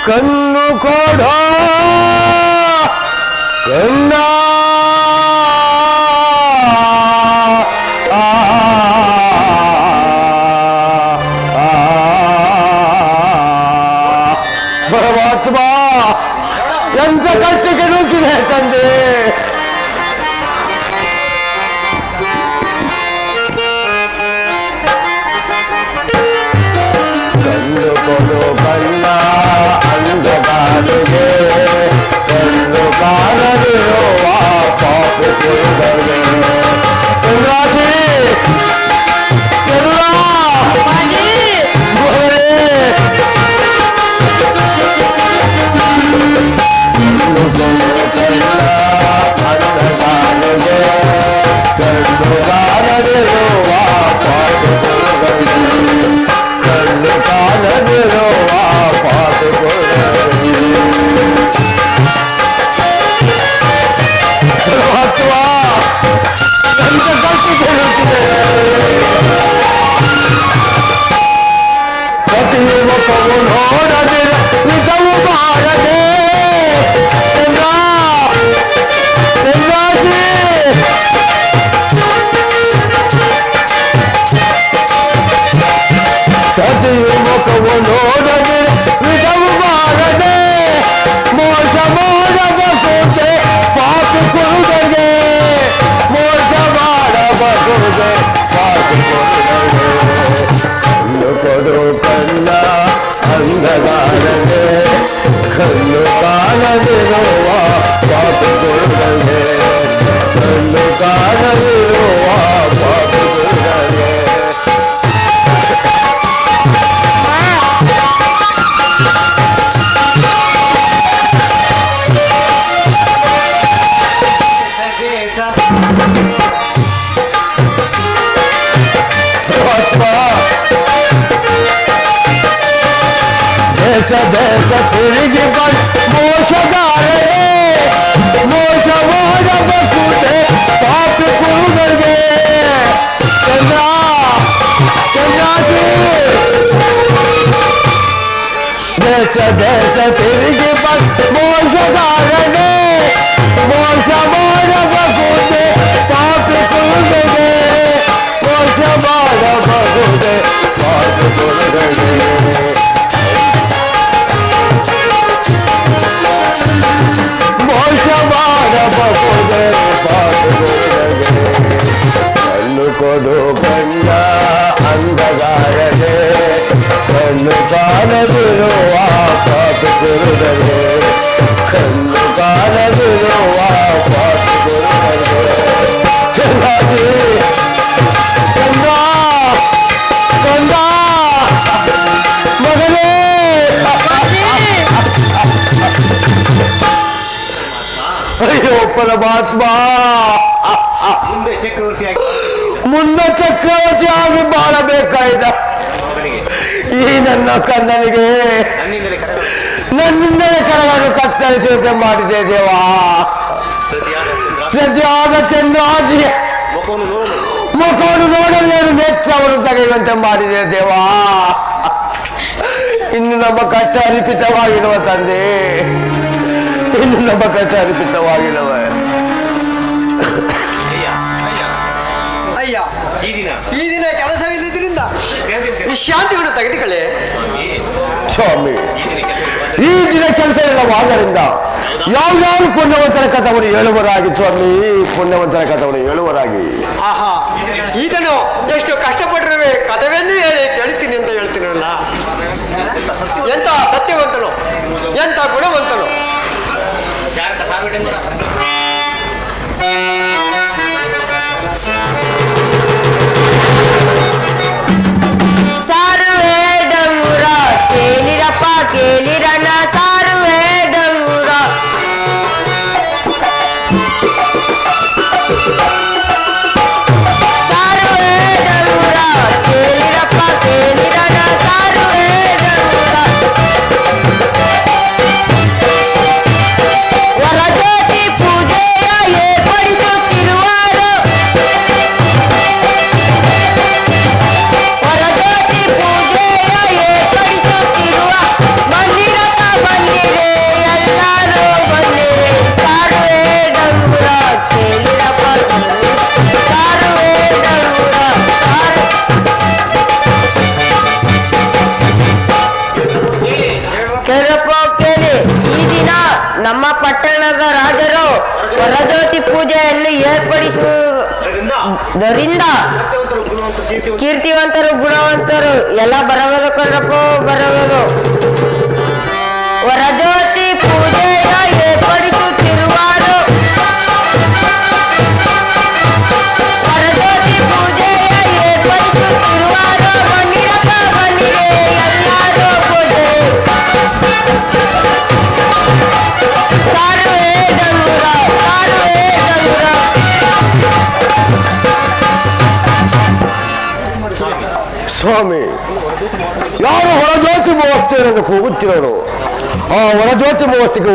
ಕಣ್ಣು ಕೊಡೋ ಕಣ್ಣ ಪರಮಾತ್ಮ, ಎಂತ ಕಟ್ಟಿಗೆ ನುಗ್ಗಿದೆ ತಂದೆ. ಕಣ್ಣು ಕೊಡು ಕಣ್ಣ ಅಂಧಕಾರಿಗೆ, ಕಣ್ಣು ಕಾಣದಿರುವ ಪಾಪಿಗಳಿಗೆ. ಚಂದ್ರಾಶಿ ಕಣ್ಣು ಕಾಣದಿರುವ ಕಣ್ಣು ಕಾಣದಿರುವ ಪತಿಯೊಬ್ಬವು ನೋಡದಿರ ನಿಜವು ಬಾರದೆ. ಸತಿಯು ಮುಖವು ನೋಡದೆ ನಿಜವು ಬಾರದೆ, ಮೋಸ ಮಾಡಬಹುದೇ ಪಾಪಿ ಕೊಡುಗಗೆ, ಮೋಸ ಮಾಡಬಹುದೇ ಪಾಪಿ ಕೊಡುಗಗೆ. ಕಣ್ಣು ಕೊಡು ಕಣ್ಣ ಅಂಧಗಾರಗೆ, ಕಣ್ಣು ಕಾಣದಿರುವ ಪಾಪಿ ಕೊಡುಗಗೆ, ಕಣ್ಣು ಕಾಣದಿರುವ ಪಾಪಿ ಕೊಡುಗಗೆ. ದೇಶ ತಿರುಗಿ ಬಂದು ಮೋಸಗಾರನೇ ಮೋಸ ಮಾಡಬಹುದೇ ಪಾಪಿ ಕುರುಗಳಿಗೆ ಚಂದ್ರ ಚಂದ್ರಾಜಿ ದೇಶ ದೇಶ ತಿರುಗಿ ಬಂದು ಮೋಸಗಾರನೇ ಮೋಸ ಮಾಡಬಹುದೇ ಪಾಪಿ ಕುರುಗಳಿಗೆ ಮೋಸ ಮಾಡಬಹುದೇ ಪಾಪಿ ಕುರುಗಳಿಗೆ ಮೋಸ ಮಾಡಬಹುದೇ ಕಣ್ಣು ಕೊಡು ಬಣ್ಣ ಅಂಧಗಾರನೆ ಕಣ್ಣು ಕಾಣದಿರುವ ಪಾಪುರುಗಳಿಗೆ ಕಣ್ಣು ಕಾಣದಿರುವ ಪಾಪುರುಗಳಿಗೆ ಚೆನ್ನಾಗಿ ಚಂದ ಚಂದ ಮಗನೇ ಅಯ್ಯೋ ಪರಮಾತ್ಮ ಮುಂದೆ ಚಕ್ರವರ್ತಿ ಆಗಿ ಬಾಳಬೇಕಾಯ್ತ ಈ ನನ್ನ ಕಣ್ಣನಿಗೆ ನನ್ನಿಂದಲೇ ಕರಗಳನ್ನು ಕತ್ತರಿಸಿ ಮಾಡಿದೆ ದೇವಾ ಸದ್ಯಾದ ಚಂದ್ರಾಜಿ ಮುಖವನ್ನು ನೋಡಲೇನು ನೇತ್ರವನ್ನು ತೆಗೆಯುವಂತೆ ಮಾಡಿದೆ ದೇವಾ ಇನ್ನು ನಮ್ಮ ಕಷ್ಟ ಅರ್ಪಿತವಾಗಿರುವ ತಂದೆ ಇನ್ನು ನಮ್ಮ ಕಷ್ಟ ಅರ್ಪಿತವಾಗಿರುವ ಅಯ್ಯ ಈ ದಿನ ಕೆಲಸವಿಲ್ಲದ್ರಿಂದ ವಿಶ್ರಾಂತಿಯನ್ನು ತೆಗೆದುಕೊಳ್ಳೆ ಸ್ವಾಮಿ ಈ ದಿನ ಕೆಲಸ ಇಲ್ಲವಾದ್ದರಿಂದ ಯಾವ್ದಾದ್ರು ಪುಣ್ಯವಂತರ ಕಥವನ್ನು ಹೇಳುವರಾಗಿ ಸ್ವಾಮಿ ಪುಣ್ಯವಂತರ ಕಥವನ್ನು ಹೇಳುವರಾಗಿ ಆಹಾ ಈತನು ಎಷ್ಟು ಕಷ್ಟಪಟ್ಟಿರುವೆ ಕಥೆಯನ್ನು ಹೇಳಿ ಕೇಳ್ತೀನಿ ಅಂತ ಹೇಳ್ತೀನಲ್ಲ ಎಂತ ಸತ್ಯವಂತನು ಎಂತ ಗುಣವಂತನು ಸಾರುವೆ ಡಂಗುರ ಕೇಳಿರಪ್ಪ ಕೇಳಿರಣ್ಣ ಸಾರುವೆ ಡಂಗುರ ಸಾರುವೆ ಡಂಗುರ ಕೇಳಿರಪ್ಪ ಕೇಳಿರಣ್ಣ ಸಾರುವೆ ಡಂಗುರ ವರಜ್ಯೋತಿ ಪೂಜೆಯ ಏರ್ಪಡಿಸುತ್ತಿರುವರು ವರಜ್ಯೋತಿ ಪೂಜೆಯ ಏರ್ಪಡಿಸುತ್ತಿರುವ ಮಂದಿರಕ ಬಂದಿರೆ ಎಲ್ಲರೂ ಬಂದಿರೆ ಸಾರುವೆ ಡಂಗುರ ಕೇಳಿರಪ್ಪ ಸಾರುವೆ ಡಂಗುರ ಕೇಳಪ್ಪ ಕೇಳಿ ಈ ದಿನ ನಮ್ಮ ಪಟ್ಟಣದ ರಾಜರು ವರಜ್ಯೋತಿ ಪೂಜೆಯನ್ನು ಏರ್ಪಡಿಸುವುದರಿಂದ ಕೀರ್ತಿವಂತರು ಗುಣವಂತರು ಎಲ್ಲ ಬರಬಹುದು ಕಣ್ರಪ್ಪ ಬರಬಹುದು ವರಜ್ಯೋತಿ ಪೂಜೆಯ ಏರ್ಪಡಿಸುತ್ತಿರುವರು ವರಜ್ಯೋತಿ ಪೂಜೆಯ ಏರ್ಪಡಿಸುತ್ತಿರುವರು ಬನ್ನಿರಪ್ಪ ಬನ್ನಿರೆ ಎಲ್ಲರೂ ಪೂಜೆ ಸಾರುವೆ ಡಂಗುರ ಸಾರುವೆ ಡಂಗುರ ಸ್ವಾಮಿ ಯಾರು ಹೊರಜ್ಯೋತಿ ಮಹೋತ್ಸವ ಕೂಗುತ್ತಿರೋರು ಆ ಹೊರಜ್ಯೋತಿ ಮಹೋತ್ಸವಕ್ಕೆ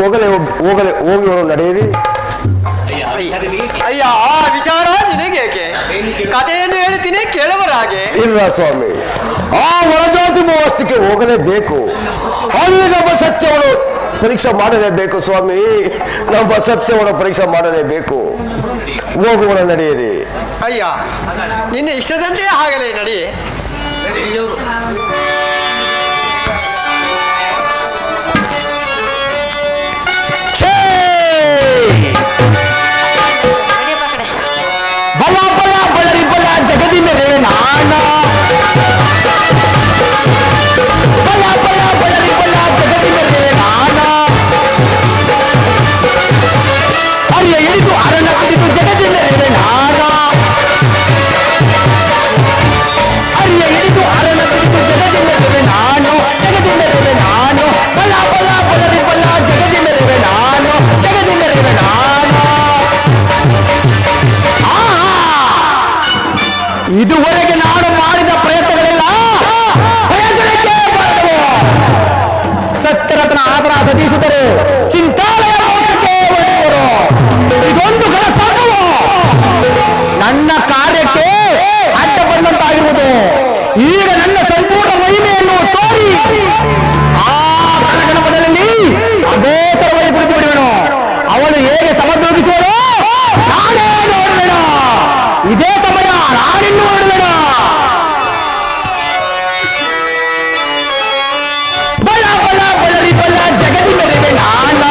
ಹೋಗಿವರು ನಡೆಯಿರಿ ಅಯ್ಯ ಆ ವಿಚಾರ ನಿನಗೆ ಏಕೆ ಕಥೆಯನ್ನು ಹೇಳ್ತೀನಿ ಕೇಳುವರ ಹಾಗೆ ಇಲ್ಲ ಸ್ವಾಮಿ ಆ ಹೊರಜ್ಯೋತಿ ಮಹೋತ್ಸವಕ್ಕೆ ಹೋಗಲೇಬೇಕು ಅಲ್ಲಿ ನಮ್ಮ ಸತ್ಯವನ್ನು ಪರೀಕ್ಷೆ ಮಾಡಲೇಬೇಕು ಸ್ವಾಮಿ ನಮ್ಮ ಸತ್ಯವನ್ನು ಪರೀಕ್ಷೆ ಮಾಡಲೇಬೇಕು ಹೋಗುವ ನಡೆಯಿರಿ ಅಯ್ಯ ನಿನ್ನ ಇಷ್ಟದಂತೆ ಆಗಲೇ ನಡಿ ಬಲ ಬಲ ಬಳರಿ ಬಲ ಜಗದಿ ಮೇಲೆ ನಾನ ಬಲ ಬಲ ಬಳರಿ ಬಲ ಜಗದಿ ಮೇಲೆ ನಾನ ಅರಿಯ ಎಳಿದು ಅರಣ ಕುಡಿದು ಜಗದಿ ಮೇಲೆ ನಾನ ಅರಿಯ ಎಳಿದು ಅರಣ ಕುಡಿದು ಜಗದಿ ಮೇಲೆ ನಾನು ಜಗದಿ ಮೇಲೆ ನಾನು ಬಲ ಬಲ ಬಳರಿ ಬಲ ಜಗದಿ ಮೇಲೆ ನಾನು ಜಗದಿ ಮೇಲೆ ನಾನು ಇದುವರೆಗೆ ನಾನು ಮಾಡಿದ ಪ್ರಯತ್ನಗಳೆಲ್ಲ ಪ್ರಯೋಜನಕ್ಕೆ ಬರದವು ದಶರಥನ ಆದರ ಸತೀಸುತ್ತರು ಚಿಂತಾಲಯ ಲೋಕಕ್ಕೆ ಹೊರಟರು. ಇದೊಂದು ಕಡೆ ಸಾಕುವ ನನ್ನ ಕಾರ್ಯಕ್ಕೆ ಅಡ್ಡ ಬಂದಂತಾಗಿರುವುದು. ಈಗ ನನ್ನ ಸಂಪೂರ್ಣ ಮಹಿಮೆಯನ್ನು ತೋರಿ ಆ ಕನಕನ ಬದಲಲ್ಲಿ ಅದೇ ತರವಾಗಿ ಕುಳಿತು ಬಿಡುವೆನು. ಅವಳು ಹೇಗೆ ಸಮರ್ಥಿಸುವಳು ನಾನೇ ನೋಡಬೇಡ. ಇದೇ ಸಮಯ, ನಾನಿನ್ನು ನೋಡಬೇಡ. ಬಲ ಬಲ ಬಲರಿ ಬಲ ಜಗದಿ ಮೆರೆವೆ ನಾನು.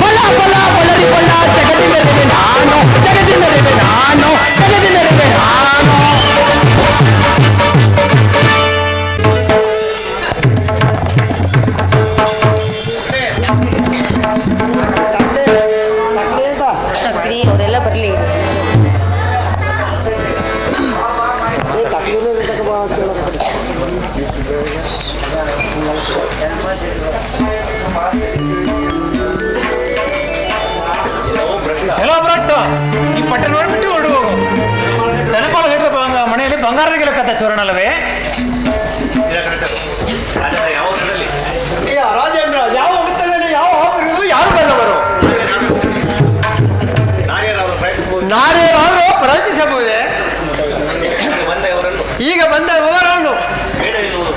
ಬಲ ಬಲ ಬಲರಿ ಬಲ ಜಗದಿ ಮೆರೆವೆ ನಾನು. ಜಗದಿ ಮೆರೆವೆ ನಾನು. ಜಗದಿ ಮೆರೆವೆ ನಾನು. ಅವರೆಲ್ಲ ಬರಲಿ. ಎಲ್ಲೋ ಬರಟ್ಟು ಈ ಪಟ್ಟ ನೋಡ್ಬಿಟ್ಟು ಹೊರಡು ಹೋಗು. ನೆನಪಾಲ ಮನೆಯಲ್ಲಿ ಬಂಗಾರದ ಗೆಲಕತ್ತ ಚೋರಣಲ್ಲವೇ? ರಾಜೇಂದ್ರ, ಯಾವ ಹುತ್ತದಲ್ಲಿ ಯಾವ ಹಾಕಿರುವುದು ಯಾರು ಬಲ್ಲವರು? ನಾನೇನಾದರೂ ಪ್ರಯತ್ನಿಸಬಹುದೇ? ಈಗ ಬಂದ ವಿವರವನ್ನು ಬೇಡ ಎನ್ನುವುದು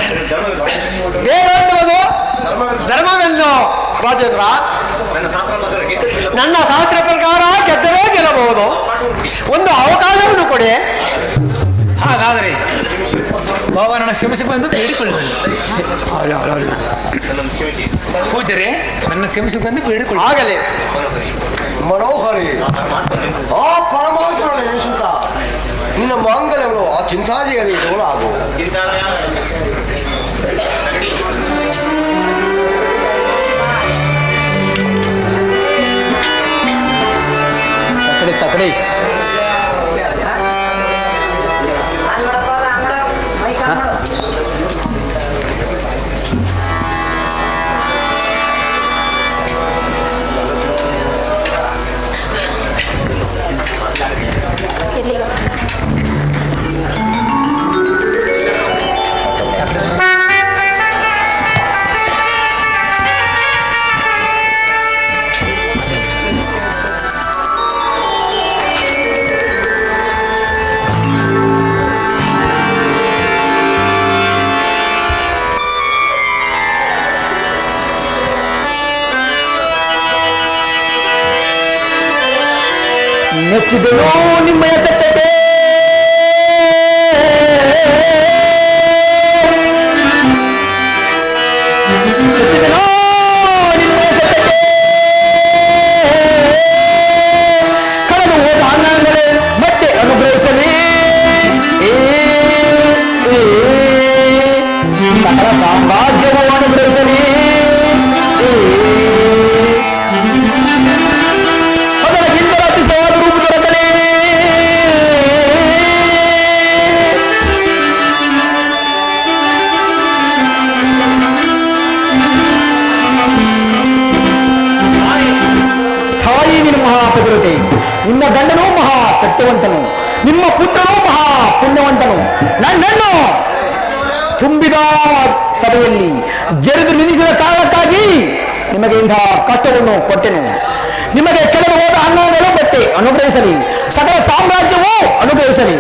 ಧರ್ಮವೆಲ್ಲೋ ರಾಜೇಂದ್ರ. ನನ್ನ ಶಾಸ್ತ್ರ ಪ್ರಕಾರ ಗೆದ್ದರೆ ಗೆಲ್ಲಬಹುದು. ಒಂದು ಅವಕಾಶವನ್ನು ಕೊಡಿ. ಹಾಗಾದರೆ ಭಗವಾನನ ಕ್ಷಮಿಸಿ ಬಂದು ಬೇಡಿಕೊಳ್ಳುವುದು. ಪೂಜರೆ, ನನ್ನ ಕ್ಷಮಿಸಿ ಬಂದು ಬೇಡಿಕೊಳ್ಳಿ. ಆಗಲಿ. ಮನೋಹರಿ, ಆ ಪರಮಾತ್ಮನ ಯೇಸುತ್ತ ನಿನ್ನ ಮಾಂಗಲ್ಯಗಳು ಆ ಚಿಂತಾಜಿಯಲ್ಲಿ ಇರುವಳು ಆಗು. ತಕಡಿ ಮೆಚ್ಚಿದೆನೋ ನಿಮ್ಮಯ ಸತ್ಯತೆ. ಮೆಚ್ಚಿದೆನೋ ನಿಮ್ಮಯ ಸತ್ಯತೆ. ಕಳೆದು ಹೋದ ಅಂಗಗಳೇ ಮತ್ತೆ ಅನುಗ್ರಹಿಸಲಿ. ಸಕಲ ಸಾಮ್ರಾಜ್ಯವು ಅನುಗ್ರಹಿಸಲಿ. ಅದರಗಿಂತ ಅತಿಶಯವಾದ ರೂಪ ದೊರಕಲಿ. ತಾಯಿ ನಿನ್ನ ಮಹಾಪತಿರತೆ, ನಿನ್ನ ಗಂಡನೂ ಮಹಾ ಸತ್ಯವಂತನು, ನಿಮ್ಮ ಪುತ್ರನೂ ಮಹಾ ಪುಣ್ಯವಂತನು. ನನ್ನನ್ನು ತುಂಬಿದ ಸಭೆಯಲ್ಲಿ ಜರಿದು ನಿಲ್ಲಿಸಿದ ಕಾರಣಕ್ಕಾಗಿ ನಿಮಗೆ ಇಂತಹ ಕಷ್ಟವನ್ನು ಕೊಟ್ಟೆನು. ನಿಮಗೆ ಕೆಳಗೆ ಹೋದ ಅನ್ನಗಳು ಮತ್ತೆ ಅನುಗ್ರಹಿಸಲಿ. ಸಕಲ ಸಾಮ್ರಾಜ್ಯವೂ ಅನುಗ್ರಹಿಸಲಿ.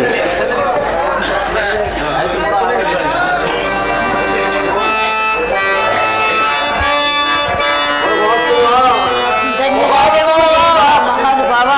ಮಹಾನುಭಾವ,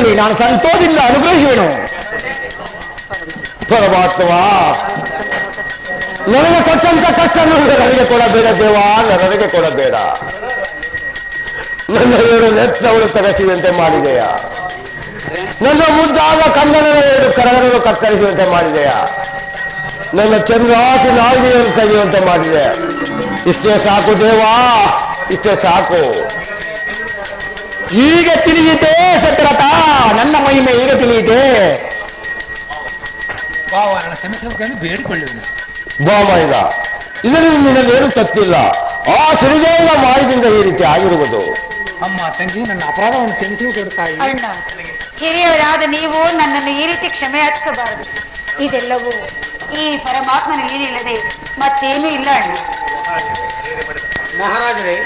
ದೇವತೆಗಳಲ್ಲಿ ನಾನು ಸಂತೋಷದಿಂದ ಅನುಗ್ರಹಿಸುವೆನು. ಪರಮಾತ್ಮ, ನನಗೆ ಕೊಟ್ಟಂತ ಕಷ್ಟನ್ನು ನನಗೆ ಕೊಡಬೇಡ ದೇವ, ನನಗೆ ಕೊಡಬೇಡ. ನನ್ನ 7 ನೆತ್ತವಳು ತಗಸಿದಂತೆ ಮಾಡಿದೆಯಾ? ನನ್ನ ಮುದ್ದಾದ ಕಣ್ಣನ 7 ಕರಗಳನ್ನು ಕತ್ತರಿಸುವಂತೆ ಮಾಡಿದೆಯಾ? ನನ್ನ ಚಂದ್ರಾಸಿ ನಾಲ್ಗೆಯನ್ನು ತೆಗೆಯುವಂತೆ ಮಾಡಿದೆ. ಇಷ್ಟೇ ಸಾಕು ದೇವಾ, ಇಷ್ಟೇ ಸಾಕು. ಈಗ ತಿಳಿಯಿತೆ ಸತ್ಯರಥ, ನನ್ನ ಮಹಿಮೆ ಈಗ ತಿಳಿಯಿತೆ. ಕ್ಷಮಿಸಬೇಕೆಂದು ಬೇಡಿಕೊಳ್ಳುವೆನು. ಬಾಮೈದ, ಇದರಲ್ಲಿ ನಿನ್ನದೇನು ತಪ್ಪಿಲ್ಲ. ಆ ಸಿರಿದೇವರ ಮಾಯದಿಂದ ಈ ರೀತಿ ಆಗಿರುವುದು. ಅಮ್ಮ ತಂಗಿ, ನನ್ನ ಅಪರಾಧವನ್ನು ಕ್ಷಮಿಸಬೇಕು ತಾಯಿ. ಅಣ್ಣ, ಹಿರಿಯವರಾದ ನೀವು ನನ್ನನ್ನು ಈ ರೀತಿ ಕ್ಷಮೆ ಯಾಚಿಸಬಾರದು. ಇದೆಲ್ಲವೂ ಈ ಪರಮಾತ್ಮನ ಏನಿಲ್ಲದೆ ಮತ್ತೇನೂ ಇಲ್ಲ ಅಣ್ಣ. ಮಹಾರಾಜರೇ,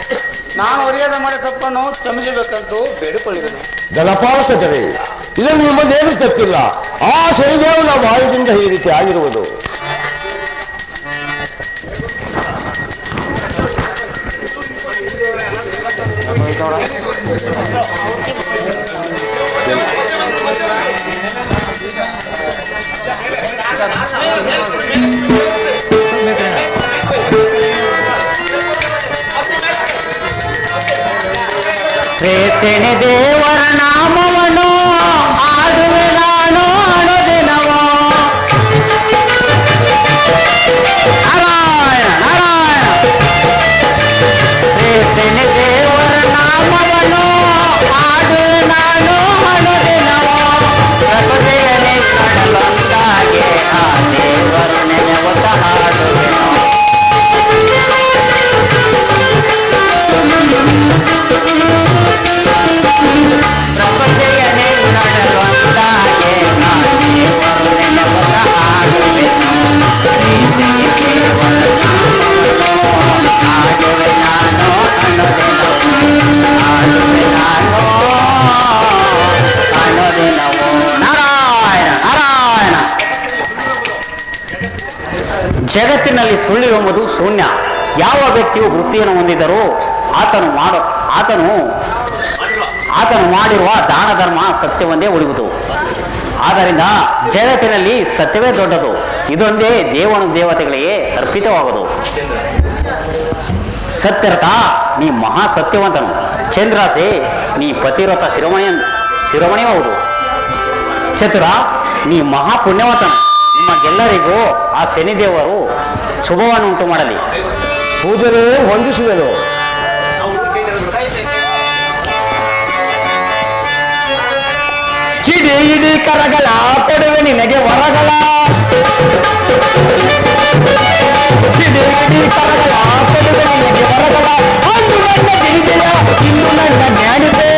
ನಾನು ಅರಿಯದ ಮಾಡಿ ತಪ್ಪನ್ನು ಕ್ಷಮಿಸಬೇಕಂತೂ ಬೇಡಿಕೊಳ್ಳಿದನು. ಧನಪಾಲಸಕರೇ, ಇದರಲ್ಲಿ ನಿಮ್ಮದೇನು ತಪ್ಪಿಲ್ಲ. ಆ ಸಿರಿದೇವನ ಮಾಯದಿಂದ ಈ ರೀತಿ ಆಗಿರುವುದು. ಪ್ರೇತನೆ ದೇವರ ನಾಮವನ್ನು ಆಡುವೆ ನಾನು ಅನುದಿನವೋ. ನಾರಾಯಣ ನಾರಾಯಣ. ಪ್ರೇತನೆ ದೇವರ ನಾಮವನ್ನು ಆಡುವೆ ನಾನು ಅನುದಿನವೋ. ಪ್ರಕೃತಿಯನೇ ಕಡಲೊಂದಾಗೆ ಆ ದೇವರು ನೆನೆಯುತ್ತ ಹಾಡುವೆನು. ಪ್ರಪಂಚಯನೇ ನಡಲೊಂದಾಗೆ ನಾ ದೇವರು ನೆನೆಯುತ್ತ ಹಾಡುವೆನು. ಆಡುವೆ ನಾನು ಅನುದಿನವೋ. ನಾರಾಯಣ ನಾರಾಯಣ. ಜಗತ್ತಿನಲ್ಲಿ ಸುಳ್ಳು ಎಂಬುದು ಶೂನ್ಯ. ಯಾವ ವ್ಯಕ್ತಿಯು ವೃತ್ತಿಯನ್ನು ಹೊಂದಿದರೂ ಆತನು ಮಾಡಿರುವ ದಾನ ಧರ್ಮ ಸತ್ಯವೊಂದೇ ಉಳಿಯುವುದು. ಆದ್ದರಿಂದ ಜಗತ್ತಿನಲ್ಲಿ ಸತ್ಯವೇ ದೊಡ್ಡದು. ಇದೊಂದೇ ದೇವತೆಗಳಿಗೆ ಅರ್ಪಿತವಾಗುವುದು. ಸತ್ಯರಥ, ನೀ ಮಹಾ ಸತ್ಯವಂತನು. ಚಂದ್ರಾಸೆ, ನೀ ಪತಿವ್ರತ ಶಿರೋಮಣಿ ಹೌದು. ಚತುರ, ನೀ ಮಹಾ ಪುಣ್ಯವಂತನು. ನಿಮಗೆಲ್ಲರಿಗೂ ಆ ಶನಿದೇವರು ಶುಭವನ್ನು ಉಂಟು ಮಾಡಲಿ. ಪೂಜನೆ ವಂದಿಸುವೆನು. ಕಿಡಿ ಇಡಿ ಕರಗಳ ಕೊಡುವೆ ನಿನಗೆ ವರಗಳ. ಕಿಡಿ ಇಡಿ ಕರಗಳ ಕೊಡುವೆ ನಿನಗೆ ವರಗಳ. ಅಂದು ನನ್ನ ಗಿರಿಜೆಯ, ಇಂದು ನನ್ನ ಜ್ಞಾನಿತೆ.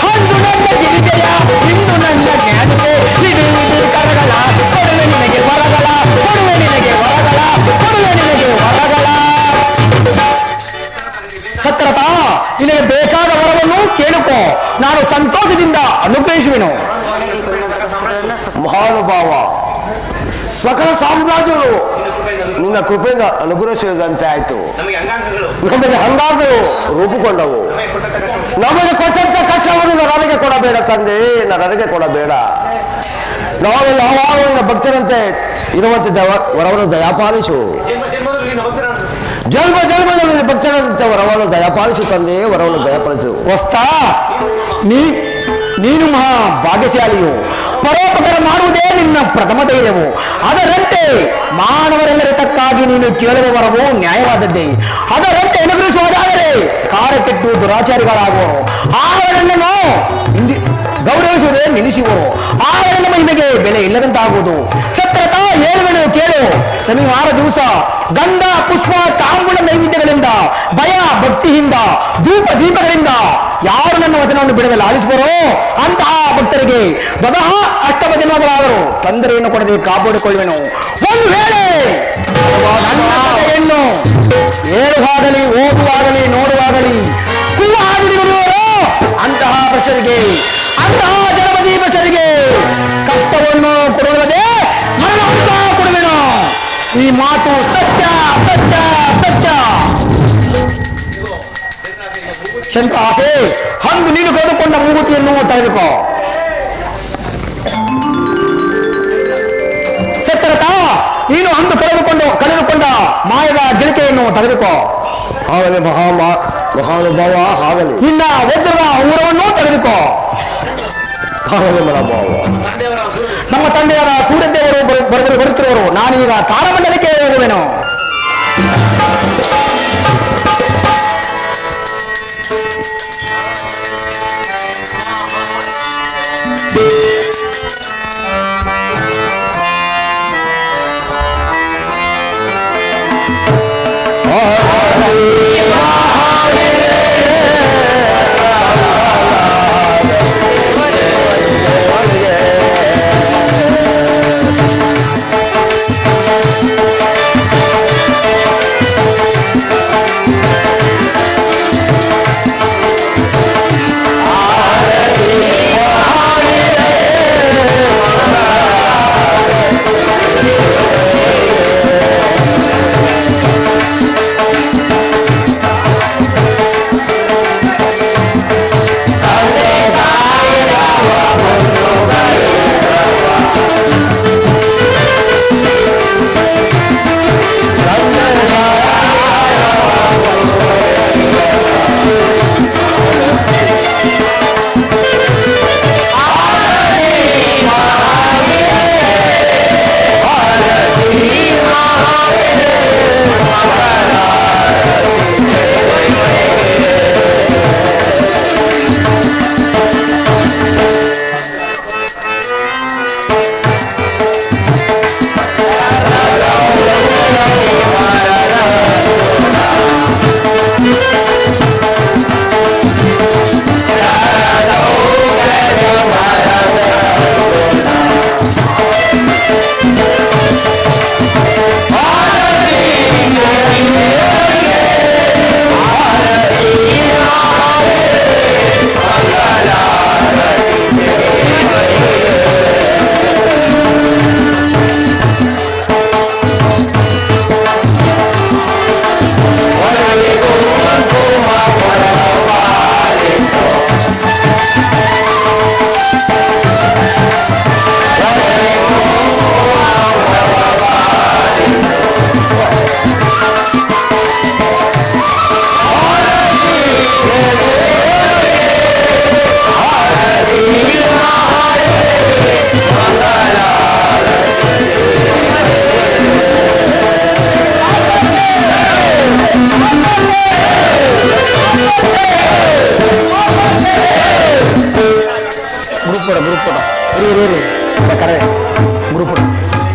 ಅಂದು ನನ್ನ ಗಿರಿಜೆಯ, ಇಂದು ನನ್ನ ಜ್ಞಾನಿತೆ. ಕಿಡಿ ಇಡಿ ಕರಗಳ ಕೊಡುವೆ ನಿನಗೆ ವರಗಳ. ಕೊಡುವೆ ನಿನಗೆ ವರಗಳ, ಕೊಡುವೆ ನಿನಗೆ ವರಗಳ. ಸತ್ಯರಥ, ನಿನಗೆ ಬೇಕಾದ ವರವನ್ನು ಕೇಳಿಕೋ, ನಾನು ಸಂತೋಷದಿಂದ ಅನುಗ್ರಹಿಸುವೆನು. ಮಹಾನುಭಾವ, ಸಕಲ ಸಾಮ್ರಾಜ್ಯರು ನಿನ್ನ ಕೃಪೆಯಿಂದ ಅನುಗ್ರಹಿಸುವುದಂತೆ ಆಯಿತು. ನಮಗೆ ಹಂಗಾಗಲು ರೂಪುಗೊಂಡವು. ನಮಗೆ ಕೊಟ್ಟಂತ ಕಷ್ಟವನ್ನು ನನಗೆ ಕೊಡಬೇಡ ತಂದೆ, ನನಗೆ ಕೊಡಬೇಡ. ನಾವೆಲ್ಲ ಯಾವಾಗ ನಿನ್ನ ಭಕ್ತರಂತೆ ಇರುವಂತೆ ವರವನ್ನು ದಯಾಪಾಲಿಸು. ಜನ್ಮ ಜನ್ಮದಲ್ಲಿ ಭಕ್ತರಂತೆ ವರವನ್ನು ದಯಾಪಾಲಿಸು ತಂದೆ, ವರವನ್ನು ದಯಾಪಾಲಿಸು. ವಸ್ತಾ, ನೀನು ಮಹಾ ಭಾಗ್ಯಶಾಲಿಯು. ಪರೋಪಕಾರ ಮಾಡುವುದೇ ನಿನ್ನ ಪ್ರಥಮ ಧೈರ್ಯವು. ಅದರಂತೆ ಮಾನವರೆಲ್ಲರಿತಕ್ಕಾಗಿ ನೀನು ಕೇಳುವ ವರವು ನ್ಯಾಯವಾದದ್ದೇ. ಅದರಂತೆ ಅನುಗ್ರಹಿಸುವುದಾದರೆ ಕಾರ್ಯಕೆಟ್ಟು ದುರಾಚಾರಿಗಳಾಗುವರು. ಆವರಣನ್ನು ಗೌರವಿಸುವುದೇ ನಿಲ್ಲಿಸುವರು. ಆವರಣ ಮಹಿಮೆಗೆ ಬೆಲೆ ಇಲ್ಲದಂತಾಗುವುದು. ಸತ್ಯರಥ, ಹೇಳುವೆನು ಕೇಳು. ಶನಿವಾರ ದಿವಸ ಗಂಧ ಪುಷ್ಪ ತಾಂಬೂಲ ನೈವೇದ್ಯಗಳಿಂದ, ಭಯ ಭಕ್ತಿಯಿಂದ, ಧೂಪ ದೀಪಗಳಿಂದ ಯಾರು ನನ್ನ ವಚನವನ್ನು ಬಿಡದೆ ಲಾಲಿಸುವರೋ ಅಂತಹ ಭಕ್ತರಿಗೆ ಸ್ವತಃ ಅಷ್ಟಭಜನವಾದರಾದರು ತೊಂದರೆಯನ್ನು ಕೊಡದೆ ಕಾಪಾಡಿಕೊಳ್ಳುವೆನು. ಒಂದು ವೇಳೆ ಹೆಣ್ಣು ಹೇಳುವಾಗಲಿ, ಓದುವಾಗಲಿ, ನೋಡುವಾಗಲಿ ಕೂವಾಗುವರೋ ಅಂತಹ ಭಕ್ತರಿಗೆ, ಅಂತಹ ಜನಪದಿ ಭಕ್ತರಿಗೆ ಕಷ್ಟವನ್ನು ಕೊಡುವುದೇ ಮರಣವಂತ ಕೊಡುವೆನು. ಈ ಮಾತು ಸತ್ಯ ಸತ್ಯ ಸತ್ಯ. ಚಂದ್ರಾಸೆ ಅಂದು ನೀನು ಕಳೆದುಕೊಂಡ ಮೂಗುತಿಯನ್ನು ತೆಗೆದುಕೋ. ಸಕ್ಕರತ ನೀನು ಅಂದು ಕಳೆದುಕೊಂಡ ಮಾಯದ ಗಿಳಿಕೆಯನ್ನು ತೆಗೆದುಕೋ. ಆಗಲಿ ಮಹಾನುಭಾವ ಆಗಲಿ. ಇನ್ನ ವಜ್ರದ ಊರವನ್ನು ತೆಗೆದುಕೋ. ಆಗಲಿ ಮಹಾನುಭಾವ. ನಮ್ಮ ತಂದೆಯಾದ ಸೂರ್ಯದೇವರು ಬರುತ್ತಿರುವರು. ನಾನೀಗ ತಾರಮಂಡಲಕ್ಕೆ ಹೋಗುವೆನು.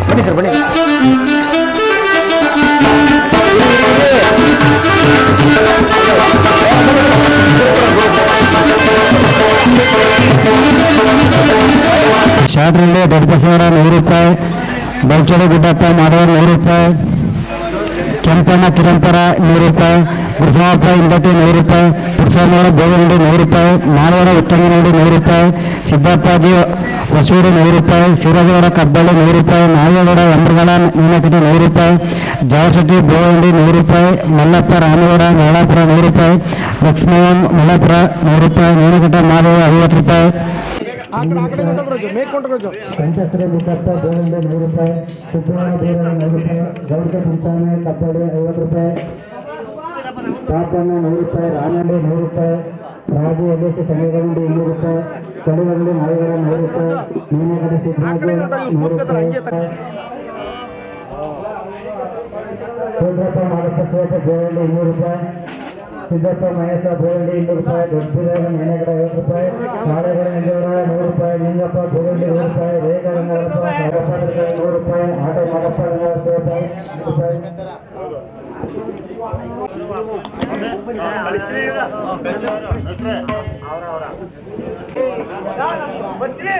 ಬನ್ನಿ ಸರ್ ಬನ್ನಿ ಸರ್. ಶಾಟ್ರಲ್ಲಿ ದೊಡ್ಡ ಬಸವರ 100 ರೂಪಾಯಿ, ಬಲ್ಚೋಡಿ ಗುಡ್ಡಪ್ಪ ಮಾಡೋರು 100 ರೂಪಾಯಿ, ಕೆಂಪಣ್ಣ ಕಿರಂಪರ 100 ರೂಪಾಯಿ, ಗುರುಸಾವಪ್ಪ ಇಂದಟ್ಟಿ 100 ರೂಪಾಯಿ, ಪುರುಷೋಮರ ಬೋಗನಡಿ 100 ರೂಪಾಯಿ, ಮಾಳವಾಡ ಉತ್ತಂಗನಡಿ 100 ರೂಪಾಯಿ, ಸಿದ್ದಪ್ಪಾಜಿ ಹೊಸೂರು 100 ರೂಪಾಯಿ, ಸಿರಗೌಡ ಕಬ್ಬಳ್ಳಿ 100 ರೂಪಾಯಿ, ನಾಗೇಗೌಡ ಎಂಬ್ರಗಡ ನೇನಕಟಿ 100 ರೂಪಾಯಿ, ಜಾವಶೆಟ್ಟಿ ಬೋಗಂಡಿ 100 ರೂಪಾಯಿ, ಮಲ್ಲಪ್ಪ ರಾಮಗೌಡ ನಾಳಾಪುರ 100 ರೂಪಾಯಿ, ಲಕ್ಷ್ಮಣ್ ಮಲ್ಲಪುರ 100 ರೂಪಾಯಿ, ನೇನಕಟ ಮಾದೇವ 50 ರೂಪಾಯಿ, ಸಂಚಸ್ತ್ರ ಮುಖಪ್ಪ ಬೋಗಂಡಿ 100 ರೂಪಾಯಿ, ಸುಬ್ಬಣ್ಣ ದೇವರ 100 ರೂಪಾಯಿ, ಗೌಡ ಪಂಚಾಮೆ ಕಬ್ಬಳ್ಳಿ 50 ರೂಪಾಯಿ, ಪಾಪಣ್ಣ 100 ರೂಪಾಯಿ, ರಾಮಂಡಿ 100 ರೂಪಾಯಿ, ರಾಜು ಎಲ್ಎಸಿ ಸಂಗಗಂಡಿ 200 ರೂಪಾಯಿ, ಚಳಿಗಂಡಿ ನಾಯಿಗಳ 100 ರೂಪಾಯಿ, ಮೀನಗಡಿ ಸಿದ್ದರಾಜು 100 ರೂಪಾಯಿ, ಚಂದ್ರಪ್ಪ ಮಾದಪ್ಪ ಶಿವಪ್ಪ ಗೋವಂಡಿ 200 ರೂಪಾಯಿ, ಸಿದ್ದಪ್ಪ ಮಹೇಶ ಗೋವಂಡಿ 200 ರೂಪಾಯಿ, ದೊಡ್ಡಬೀರಾಗ ಮೇನಗಡ 50 ರೂಪಾಯಿ, ನಾಳೆಗಡ ನಂಜೇಗೌಡ 100 ರೂಪಾಯಿ, ನಿಂಗಪ್ಪ ಗೋವಂಡಿ 100 ರೂಪಾಯಿ, ರೇಖಾ ರಂಗಪ್ಪ 100 ರೂಪಾಯಿ, ಆಟೋ ಮಾದಪ್ಪ 100 ರೂಪಾಯಿ. ಬರ್ತೀನಿ